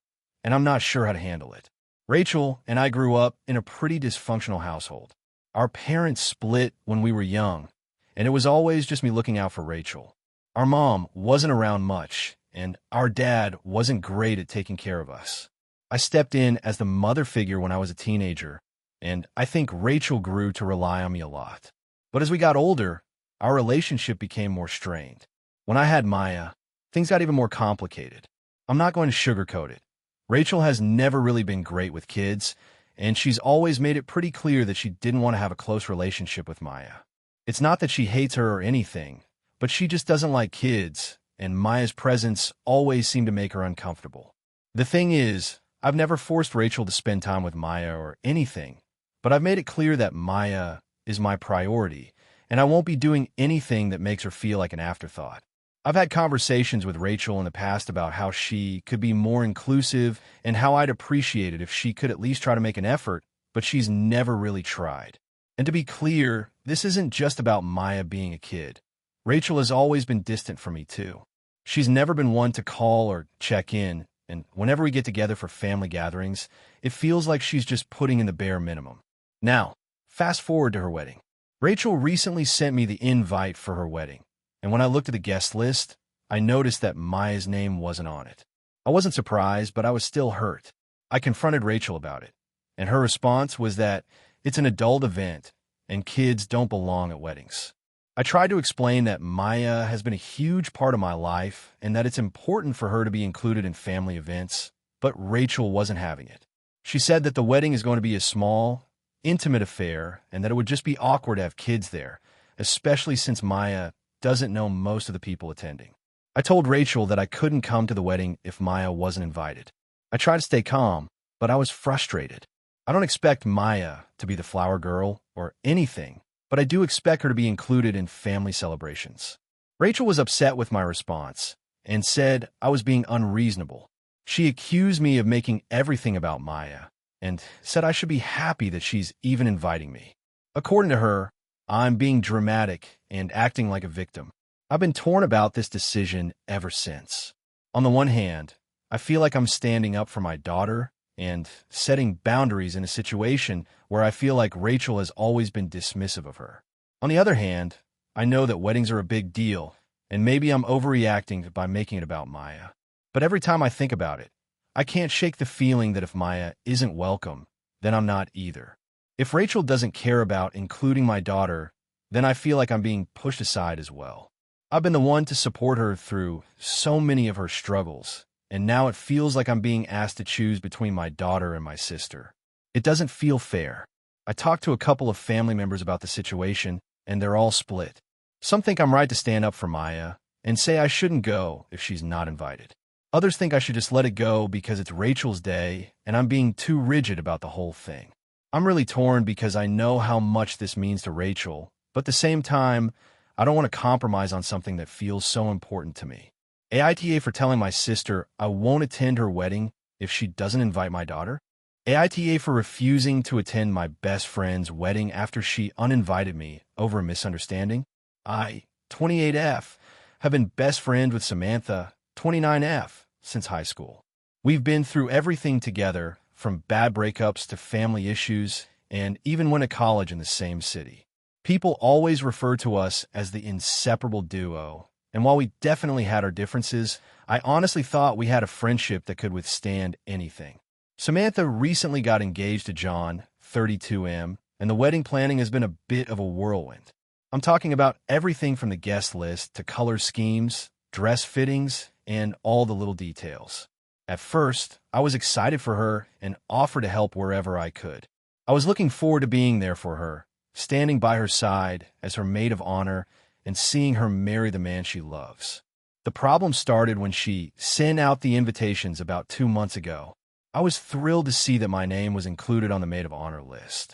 and I'm not sure how to handle it. Rachel and I grew up in a pretty dysfunctional household. Our parents split when we were young, and it was always just me looking out for Rachel. Our mom wasn't around much, and our dad wasn't great at taking care of us. I stepped in as the mother figure when I was a teenager, and I think Rachel grew to rely on me a lot. But as we got older, our relationship became more strained. When I had Maya, things got even more complicated. I'm not going to sugarcoat it. Rachel has never really been great with kids, and she's always made it pretty clear that she didn't want to have a close relationship with Maya. It's not that she hates her or anything, but she just doesn't like kids, and Maya's presence always seemed to make her uncomfortable. The thing is, I've never forced Rachel to spend time with Maya or anything, but I've made it clear that Maya is my priority, and I won't be doing anything that makes her feel like an afterthought. I've had conversations with Rachel in the past about how she could be more inclusive and how I'd appreciate it if she could at least try to make an effort, but she's never really tried. And to be clear, this isn't just about Maya being a kid. Rachel has always been distant from me too. She's never been one to call or check in, and whenever we get together for family gatherings, it feels like she's just putting in the bare minimum. Now, fast forward to her wedding. Rachel recently sent me the invite for her wedding, and when I looked at the guest list, I noticed that Maya's name wasn't on it. I wasn't surprised, but I was still hurt. I confronted Rachel about it, and her response was that it's an adult event and kids don't belong at weddings. I tried to explain that Maya has been a huge part of my life and that it's important for her to be included in family events, but Rachel wasn't having it. She said that the wedding is going to be a small, intimate affair and that it would just be awkward to have kids there, especially since Maya doesn't know most of the people attending. I told Rachel that I couldn't come to the wedding if Maya wasn't invited. I tried to stay calm, but I was frustrated. I don't expect Maya to be the flower girl or anything, but I do expect her to be included in family celebrations. Rachel was upset with my response and said I was being unreasonable. She accused me of making everything about Maya and said I should be happy that she's even inviting me. According to her, I'm being dramatic and acting like a victim. I've been torn about this decision ever since. On the one hand, I feel like I'm standing up for my daughter and setting boundaries in a situation where I feel like Rachel has always been dismissive of her. On the other hand, I know that weddings are a big deal, and maybe I'm overreacting by making it about Maya. But every time I think about it, I can't shake the feeling that if Maya isn't welcome, then I'm not either. If Rachel doesn't care about including my daughter, then I feel like I'm being pushed aside as well. I've been the one to support her through so many of her struggles, and now it feels like I'm being asked to choose between my daughter and my sister. It doesn't feel fair. I talked to a couple of family members about the situation, and they're all split. Some think I'm right to stand up for Maya and say I shouldn't go if she's not invited. Others think I should just let it go because it's Rachel's day and I'm being too rigid about the whole thing. I'm really torn because I know how much this means to Rachel, but at the same time, I don't want to compromise on something that feels so important to me. AITA for telling my sister I won't attend her wedding if she doesn't invite my daughter. AITA for refusing to attend my best friend's wedding after she uninvited me over a misunderstanding. I, 28F, have been best friends with Samantha, 29F, since high school. We've been through everything together, from bad breakups to family issues, and even went to college in the same city. People always refer to us as the inseparable duo, and while we definitely had our differences, I honestly thought we had a friendship that could withstand anything. Samantha recently got engaged to John, 32M, and the wedding planning has been a bit of a whirlwind. I'm talking about everything from the guest list to color schemes, dress fittings, and all the little details. At first, I was excited for her and offered to help wherever I could. I was looking forward to being there for her, standing by her side as her maid of honor and seeing her marry the man she loves. The problem started when she sent out the invitations about 2 months ago. I was thrilled to see that my name was included on the maid of honor list.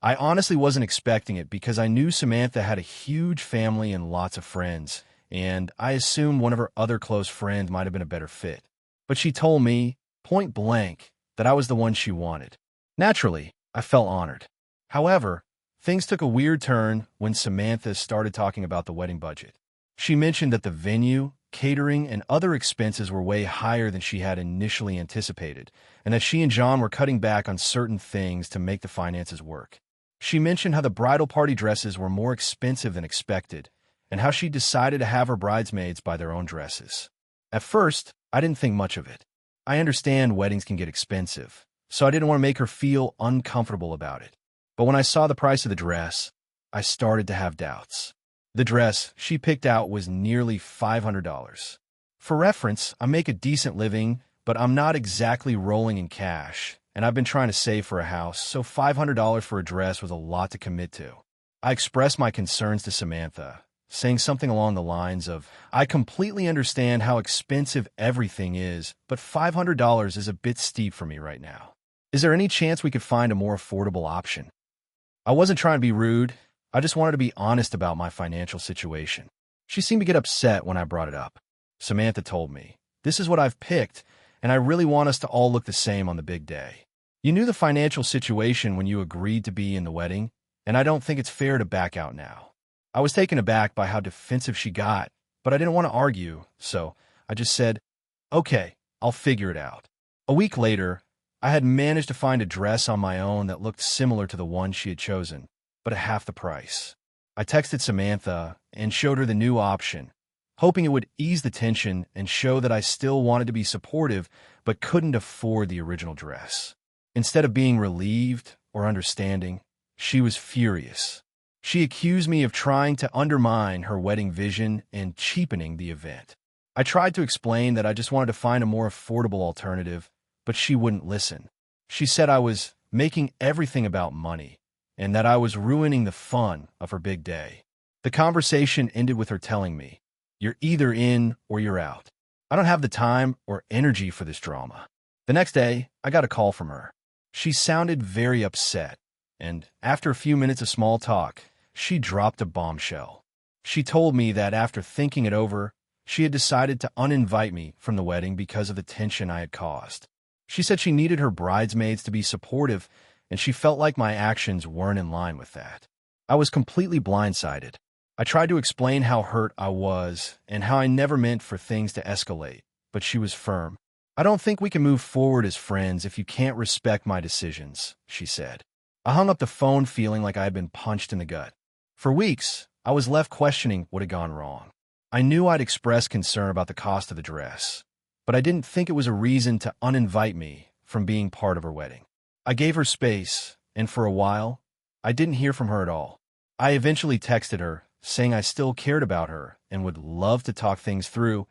I honestly wasn't expecting it because I knew Samantha had a huge family and lots of friends, and I assumed one of her other close friends might have been a better fit. But she told me, point blank, that I was the one she wanted. Naturally, I felt honored. However, things took a weird turn when Samantha started talking about the wedding budget. She mentioned that the venue, catering, and other expenses were way higher than she had initially anticipated, and that she and John were cutting back on certain things to make the finances work. She mentioned how the bridal party dresses were more expensive than expected, and how she decided to have her bridesmaids buy their own dresses. At first, I didn't think much of it. I understand weddings can get expensive, so I didn't want to make her feel uncomfortable about it. But when I saw the price of the dress, I started to have doubts. The dress she picked out was nearly $500. For reference, I make a decent living, but I'm not exactly rolling in cash, and I've been trying to save for a house, so $500 for a dress was a lot to commit to. I expressed my concerns to Samantha, saying something along the lines of, I completely understand how expensive everything is, but $500 is a bit steep for me right now. Is there any chance we could find a more affordable option? I wasn't trying to be rude. I just wanted to be honest about my financial situation. She seemed to get upset when I brought it up. Samantha told me, this is what I've picked, and I really want us to all look the same on the big day. You knew the financial situation when you agreed to be in the wedding, and I don't think it's fair to back out now. I was taken aback by how defensive she got, but I didn't want to argue, so I just said, okay, I'll figure it out. A week later, I had managed to find a dress on my own that looked similar to the one she had chosen, but at half the price. I texted Samantha and showed her the new option, hoping it would ease the tension and show that I still wanted to be supportive but couldn't afford the original dress. Instead of being relieved or understanding, she was furious. She accused me of trying to undermine her wedding vision and cheapening the event. I tried to explain that I just wanted to find a more affordable alternative, but she wouldn't listen. She said I was making everything about money and that I was ruining the fun of her big day. The conversation ended with her telling me, you're either in or you're out. I don't have the time or energy for this drama. The next day, I got a call from her. She sounded very upset, and after a few minutes of small talk, she dropped a bombshell. She told me that after thinking it over, she had decided to uninvite me from the wedding because of the tension I had caused. She said she needed her bridesmaids to be supportive, and she felt like my actions weren't in line with that. I was completely blindsided. I tried to explain how hurt I was and how I never meant for things to escalate, but she was firm. "I don't think we can move forward as friends if you can't respect my decisions," she said. I hung up the phone feeling like I had been punched in the gut. For weeks, I was left questioning what had gone wrong. I knew I'd expressed concern about the cost of the dress, but I didn't think it was a reason to uninvite me from being part of her wedding. I gave her space, and for a while, I didn't hear from her at all. I eventually texted her, saying I still cared about her and would love to talk things through,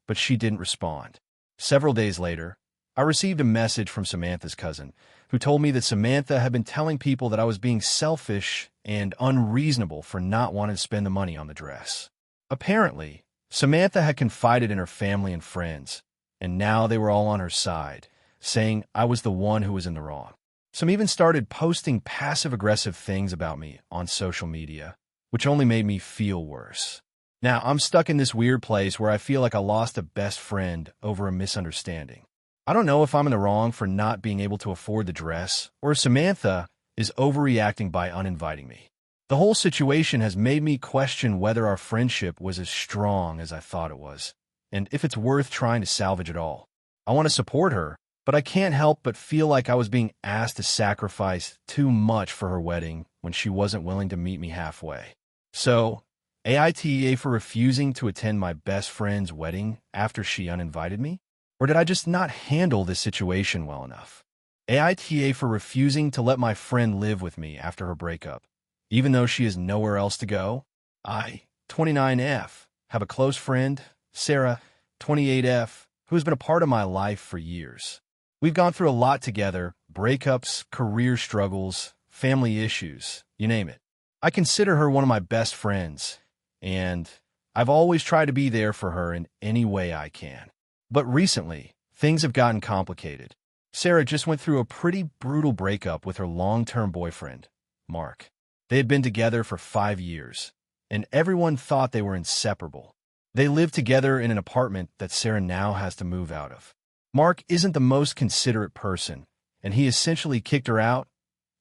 but she didn't respond. Several days later, I received a message from Samantha's cousin, who told me that Samantha had been telling people that I was being selfish and unreasonable for not wanting to spend the money on the dress. Apparently, Samantha had confided in her family and friends, and now they were all on her side, saying I was the one who was in the wrong. Some even started posting passive-aggressive things about me on social media, which only made me feel worse. Now, I'm stuck in this weird place where I feel like I lost a best friend over a misunderstanding. I don't know if I'm in the wrong for not being able to afford the dress, or if Samantha is overreacting by uninviting me. The whole situation has made me question whether our friendship was as strong as I thought it was, and if it's worth trying to salvage it all. I want to support her, but I can't help but feel like I was being asked to sacrifice too much for her wedding when she wasn't willing to meet me halfway. So, AITA for refusing to attend my best friend's wedding after she uninvited me? Or did I just not handle this situation well enough? AITA for refusing to let my friend live with me after her breakup, even though she has nowhere else to go? I, 29F, have a close friend, Sarah, 28F, who has been a part of my life for years. We've gone through a lot together, breakups, career struggles, family issues, you name it. I consider her one of my best friends, and I've always tried to be there for her in any way I can. But recently, things have gotten complicated. Sarah just went through a pretty brutal breakup with her long-term boyfriend, Mark. They had been together for 5 years, and everyone thought they were inseparable. They lived together in an apartment that Sarah now has to move out of. Mark isn't the most considerate person, and he essentially kicked her out,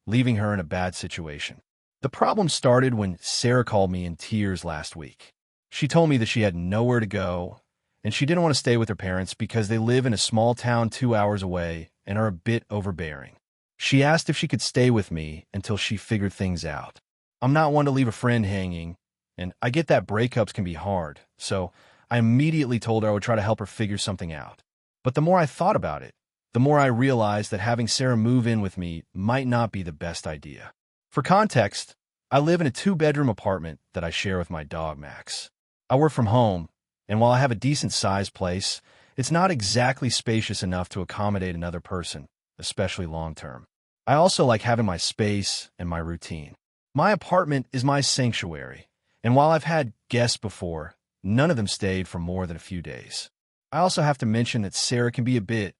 leaving her in a bad situation. The problem started when Sarah called me in tears last week. She told me that she had nowhere to go, and she didn't want to stay with her parents because they live in a small town 2 hours away and are a bit overbearing. She asked if she could stay with me until she figured things out. I'm not one to leave a friend hanging, and I get that breakups can be hard, so I immediately told her I would try to help her figure something out. But the more I thought about it, the more I realized that having Sarah move in with me might not be the best idea. For context, I live in a 2-bedroom apartment that I share with my dog, Max. I work from home, and while I have a decent-sized place, it's not exactly spacious enough to accommodate another person, especially long-term. I also like having my space and my routine. My apartment is my sanctuary, and while I've had guests before, none of them stayed for more than a few days. I also have to mention that Sarah can be a bit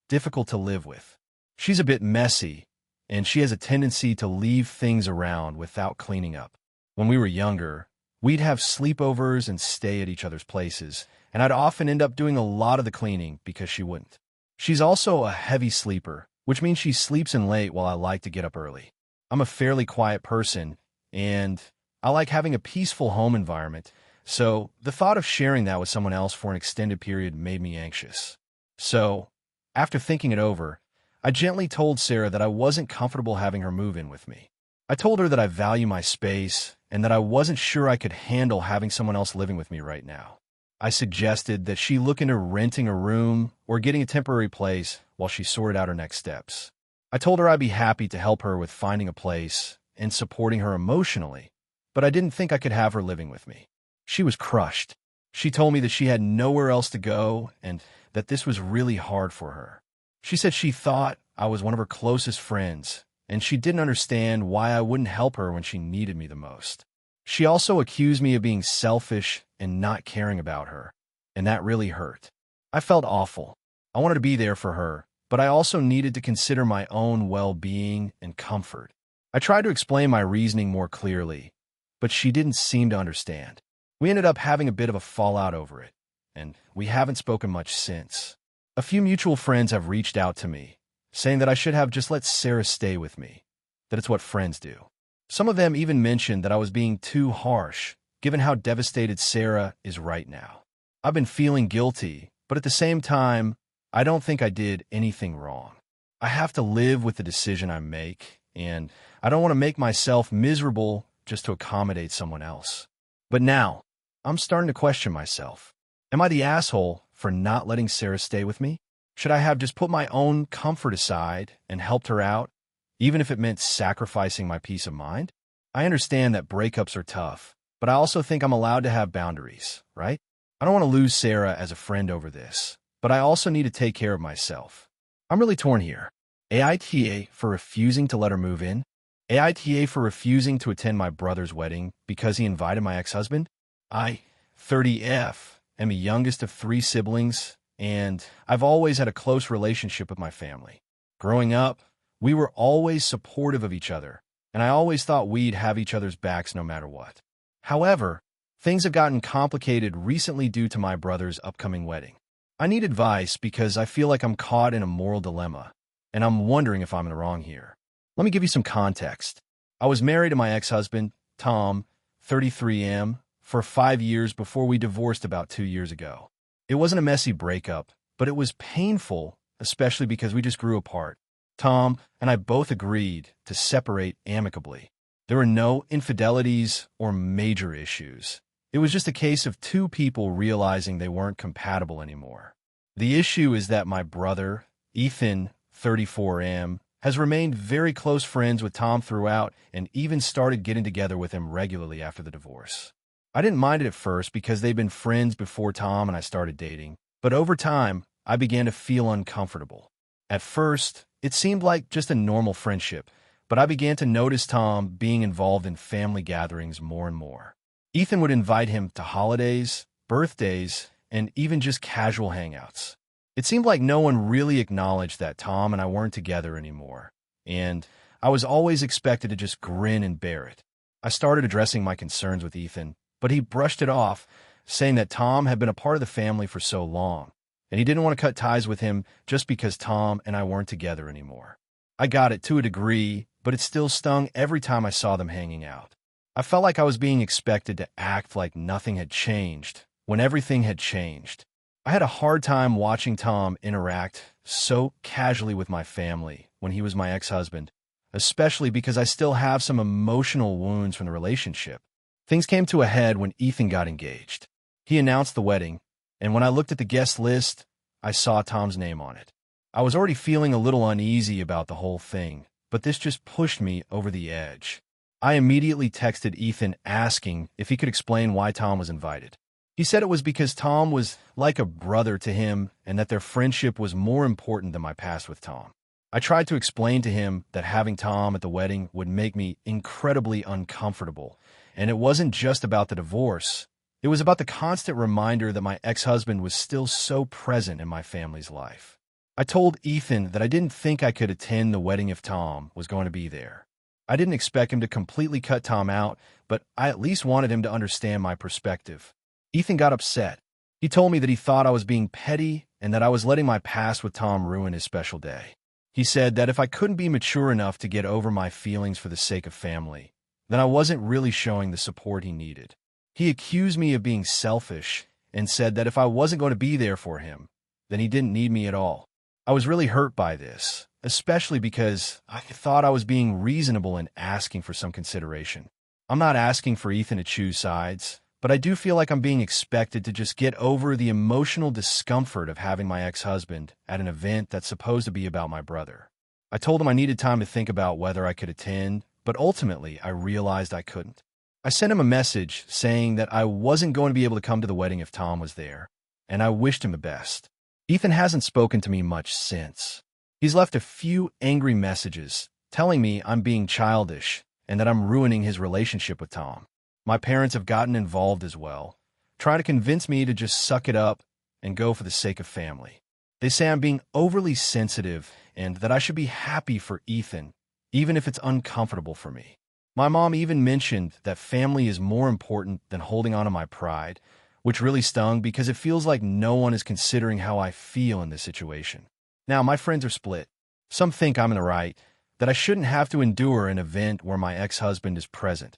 difficult to live with. She's a bit messy, and she has a tendency to leave things around without cleaning up. When we were younger, we'd have sleepovers and stay at each other's places, and I'd often end up doing a lot of the cleaning because she wouldn't. She's also a heavy sleeper, which means she sleeps in late while I like to get up early. I'm a fairly quiet person, and I like having a peaceful home environment, so the thought of sharing that with someone else for an extended period made me anxious. So, after thinking it over, I gently told Sarah that I wasn't comfortable having her move in with me. I told her that I value my space and that I wasn't sure I could handle having someone else living with me right now. I suggested that she look into renting a room or getting a temporary place while she sorted out her next steps. I told her I'd be happy to help her with finding a place and supporting her emotionally, but I didn't think I could have her living with me. She was crushed. She told me that she had nowhere else to go and that this was really hard for her. She said she thought I was one of her closest friends, and she didn't understand why I wouldn't help her when she needed me the most. She also accused me of being selfish and not caring about her, and that really hurt. I felt awful. I wanted to be there for her, but I also needed to consider my own well-being and comfort. I tried to explain my reasoning more clearly, but she didn't seem to understand. We ended up having a bit of a fallout over it, and we haven't spoken much since. A few mutual friends have reached out to me, saying that I should have just let Sarah stay with me, that it's what friends do. Some of them even mentioned that I was being too harsh, given how devastated Sarah is right now. I've been feeling guilty, but at the same time, I don't think I did anything wrong. I have to live with the decision I make, and I don't want to make myself miserable just to accommodate someone else. But now, I'm starting to question myself. Am I the asshole for not letting Sarah stay with me? Should I have just put my own comfort aside and helped her out, even if it meant sacrificing my peace of mind? I understand that breakups are tough, but I also think I'm allowed to have boundaries, right? I don't want to lose Sarah as a friend over this, but I also need to take care of myself. I'm really torn here. AITA for refusing to let her move in? AITA for refusing to attend my brother's wedding because he invited my ex-husband? I, 30F, am the youngest of 3 siblings, and I've always had a close relationship with my family. Growing up, we were always supportive of each other, and I always thought we'd have each other's backs no matter what. However, things have gotten complicated recently due to my brother's upcoming wedding. I need advice because I feel like I'm caught in a moral dilemma, and I'm wondering if I'm in the wrong here. Let me give you some context. I was married to my ex-husband, Tom, 33M, for 5 years before we divorced about 2 years ago. It wasn't a messy breakup, but it was painful, especially because we just grew apart. Tom and I both agreed to separate amicably. There were no infidelities or major issues. It was just a case of 2 people realizing they weren't compatible anymore. The issue is that my brother, Ethan, 34M, has remained very close friends with Tom throughout and even started getting together with him regularly after the divorce. I didn't mind it at first because they'd been friends before Tom and I started dating, but over time, I began to feel uncomfortable. At first, it seemed like just a normal friendship, but I began to notice Tom being involved in family gatherings more and more. Ethan would invite him to holidays, birthdays, and even just casual hangouts. It seemed like no one really acknowledged that Tom and I weren't together anymore, and I was always expected to just grin and bear it. I started addressing my concerns with Ethan, but he brushed it off, saying that Tom had been a part of the family for so long, and he didn't want to cut ties with him just because Tom and I weren't together anymore. I got it to a degree, but it still stung every time I saw them hanging out. I felt like I was being expected to act like nothing had changed, when everything had changed. I had a hard time watching Tom interact so casually with my family when he was my ex-husband, especially because I still have some emotional wounds from the relationship. Things came to a head when Ethan got engaged. He announced the wedding, and when I looked at the guest list, I saw Tom's name on it. I was already feeling a little uneasy about the whole thing, but this just pushed me over the edge. I immediately texted Ethan asking if he could explain why Tom was invited. He said it was because Tom was like a brother to him and that their friendship was more important than my past with Tom. I tried to explain to him that having Tom at the wedding would make me incredibly uncomfortable, and it wasn't just about the divorce. It was about the constant reminder that my ex-husband was still so present in my family's life. I told Ethan that I didn't think I could attend the wedding if Tom was going to be there. I didn't expect him to completely cut Tom out, but I at least wanted him to understand my perspective. Ethan got upset. He told me that he thought I was being petty and that I was letting my past with Tom ruin his special day. He said that if I couldn't be mature enough to get over my feelings for the sake of family, then I wasn't really showing the support he needed. He accused me of being selfish and said that if I wasn't going to be there for him, then he didn't need me at all. I was really hurt by this, especially because I thought I was being reasonable in asking for some consideration. I'm not asking for Ethan to choose sides, but I do feel like I'm being expected to just get over the emotional discomfort of having my ex-husband at an event that's supposed to be about my brother. I told him I needed time to think about whether I could attend, but ultimately I realized I couldn't. I sent him a message saying that I wasn't going to be able to come to the wedding if Tom was there, and I wished him the best. Ethan hasn't spoken to me much since. He's left a few angry messages telling me I'm being childish and that I'm ruining his relationship with Tom. My parents have gotten involved as well, trying to convince me to just suck it up and go for the sake of family. They say I'm being overly sensitive and that I should be happy for Ethan, even if it's uncomfortable for me. My mom even mentioned that family is more important than holding on to my pride, which really stung because it feels like no one is considering how I feel in this situation. Now, my friends are split. Some think I'm in the right, that I shouldn't have to endure an event where my ex-husband is present,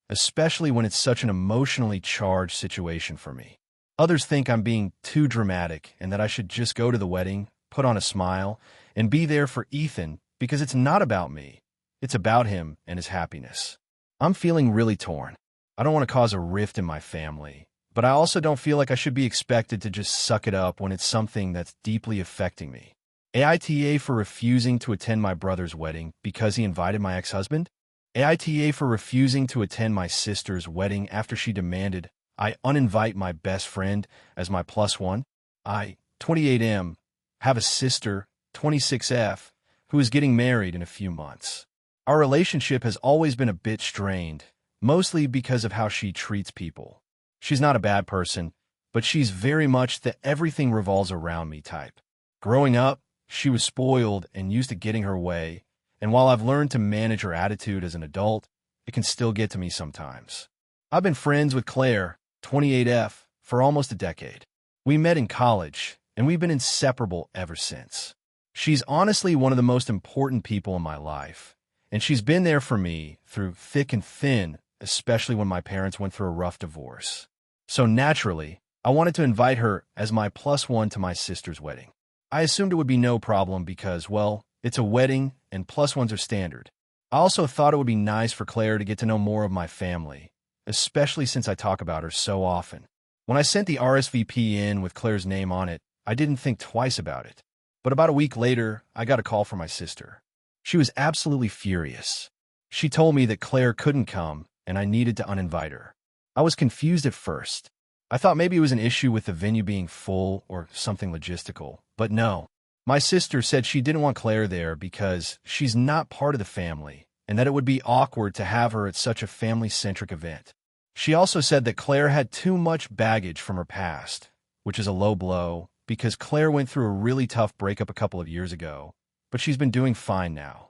especially when it's such an emotionally charged situation for me. Others think I'm being too dramatic and that I should just go to the wedding, put on a smile, and be there for Ethan because it's not about me. It's about him and his happiness. I'm feeling really torn. I don't want to cause a rift in my family, but I also don't feel like I should be expected to just suck it up when it's something that's deeply affecting me. AITA for refusing to attend my brother's wedding because he invited my ex-husband? AITA for refusing to attend my sister's wedding after she demanded I uninvite my best friend as my plus one? I, 28M, have a sister, 26F, who is getting married in a few months. Our relationship has always been a bit strained, mostly because of how she treats people. She's not a bad person, but she's very much the everything revolves around me type. Growing up, she was spoiled and used to getting her way, and while I've learned to manage her attitude as an adult, it can still get to me sometimes. I've been friends with Claire, 28F, for almost a decade. We met in college, and we've been inseparable ever since. She's honestly one of the most important people in my life, and she's been there for me through thick and thin, especially when my parents went through a rough divorce. So naturally, I wanted to invite her as my plus one to my sister's wedding. I assumed it would be no problem because, well, it's a wedding and plus ones are standard. I also thought it would be nice for Claire to get to know more of my family, especially since I talk about her so often. When I sent the RSVP in with Claire's name on it, I didn't think twice about it. But about a week later, I got a call from my sister. She was absolutely furious. She told me that Claire couldn't come and I needed to uninvite her. I was confused at first. I thought maybe it was an issue with the venue being full or something logistical, but no. My sister said she didn't want Claire there because she's not part of the family and that it would be awkward to have her at such a family-centric event. She also said that Claire had too much baggage from her past, which is a low blow because Claire went through a really tough breakup a couple of years ago, but she's been doing fine now.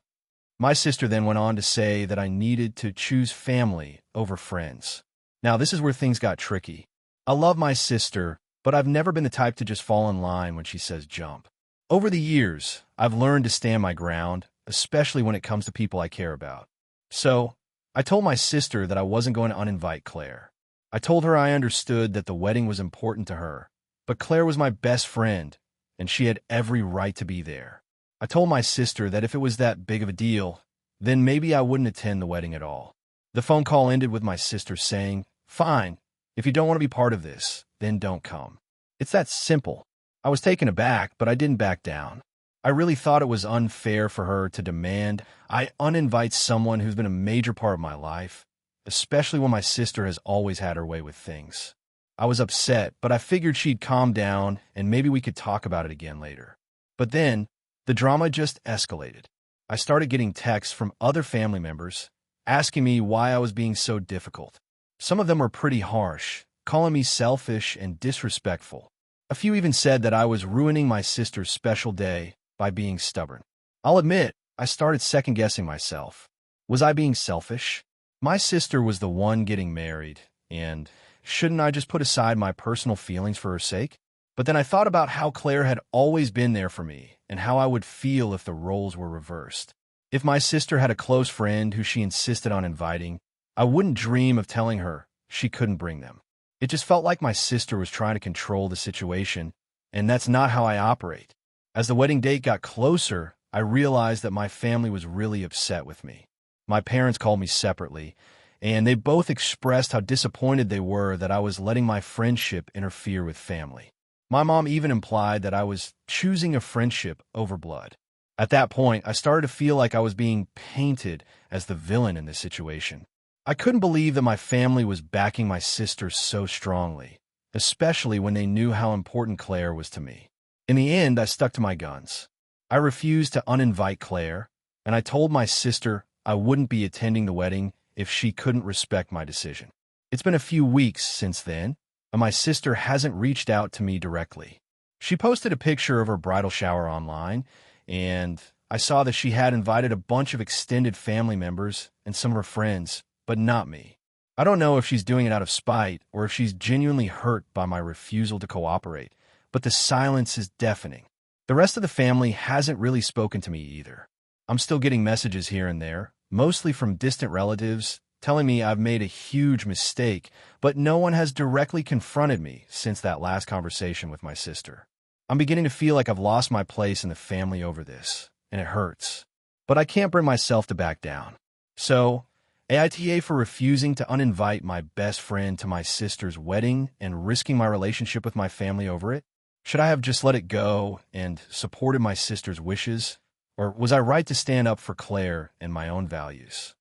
My sister then went on to say that I needed to choose family over friends. Now, this is where things got tricky. I love my sister, but I've never been the type to just fall in line when she says jump. Over the years, I've learned to stand my ground, especially when it comes to people I care about. So, I told my sister that I wasn't going to uninvite Claire. I told her I understood that the wedding was important to her, but Claire was my best friend, and she had every right to be there. I told my sister that if it was that big of a deal, then maybe I wouldn't attend the wedding at all. The phone call ended with my sister saying, "Fine, if you don't want to be part of this, then don't come." It's that simple. I was taken aback, but I didn't back down. I really thought it was unfair for her to demand I uninvite someone who's been a major part of my life, especially when my sister has always had her way with things. I was upset, but I figured she'd calm down and maybe we could talk about it again later. But then, the drama just escalated. I started getting texts from other family members asking me why I was being so difficult. Some of them were pretty harsh, calling me selfish and disrespectful. A few even said that I was ruining my sister's special day by being stubborn. I'll admit, I started second-guessing myself. Was I being selfish? My sister was the one getting married, and shouldn't I just put aside my personal feelings for her sake? But then I thought about how Claire had always been there for me and how I would feel if the roles were reversed. If my sister had a close friend who she insisted on inviting, I wouldn't dream of telling her she couldn't bring them. It just felt like my sister was trying to control the situation, and that's not how I operate. As the wedding date got closer, I realized that my family was really upset with me. My parents called me separately, and they both expressed how disappointed they were that I was letting my friendship interfere with family. My mom even implied that I was choosing a friendship over blood. At that point, I started to feel like I was being painted as the villain in this situation. I couldn't believe that my family was backing my sister so strongly, especially when they knew how important Claire was to me. In the end, I stuck to my guns. I refused to uninvite Claire, and I told my sister I wouldn't be attending the wedding if she couldn't respect my decision. It's been a few weeks since then, and my sister hasn't reached out to me directly. She posted a picture of her bridal shower online, and I saw that she had invited a bunch of extended family members and some of her friends, but not me. I don't know if she's doing it out of spite or if she's genuinely hurt by my refusal to cooperate, but the silence is deafening. The rest of the family hasn't really spoken to me either. I'm still getting messages here and there, mostly from distant relatives, telling me I've made a huge mistake, but no one has directly confronted me since that last conversation with my sister. I'm beginning to feel like I've lost my place in the family over this, and it hurts. But I can't bring myself to back down. So, AITA for refusing to uninvite my best friend to my sister's wedding and risking my relationship with my family over it? Should I have just let it go and supported my sister's wishes? Or was I right to stand up for Claire and my own values?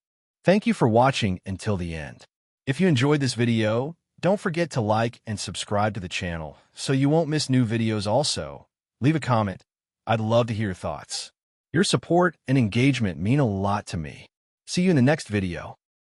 Thank you for watching until the end. If you enjoyed this video, don't forget to like and subscribe to the channel so you won't miss new videos also. Leave a comment. I'd love to hear your thoughts. Your support and engagement mean a lot to me. See you in the next video.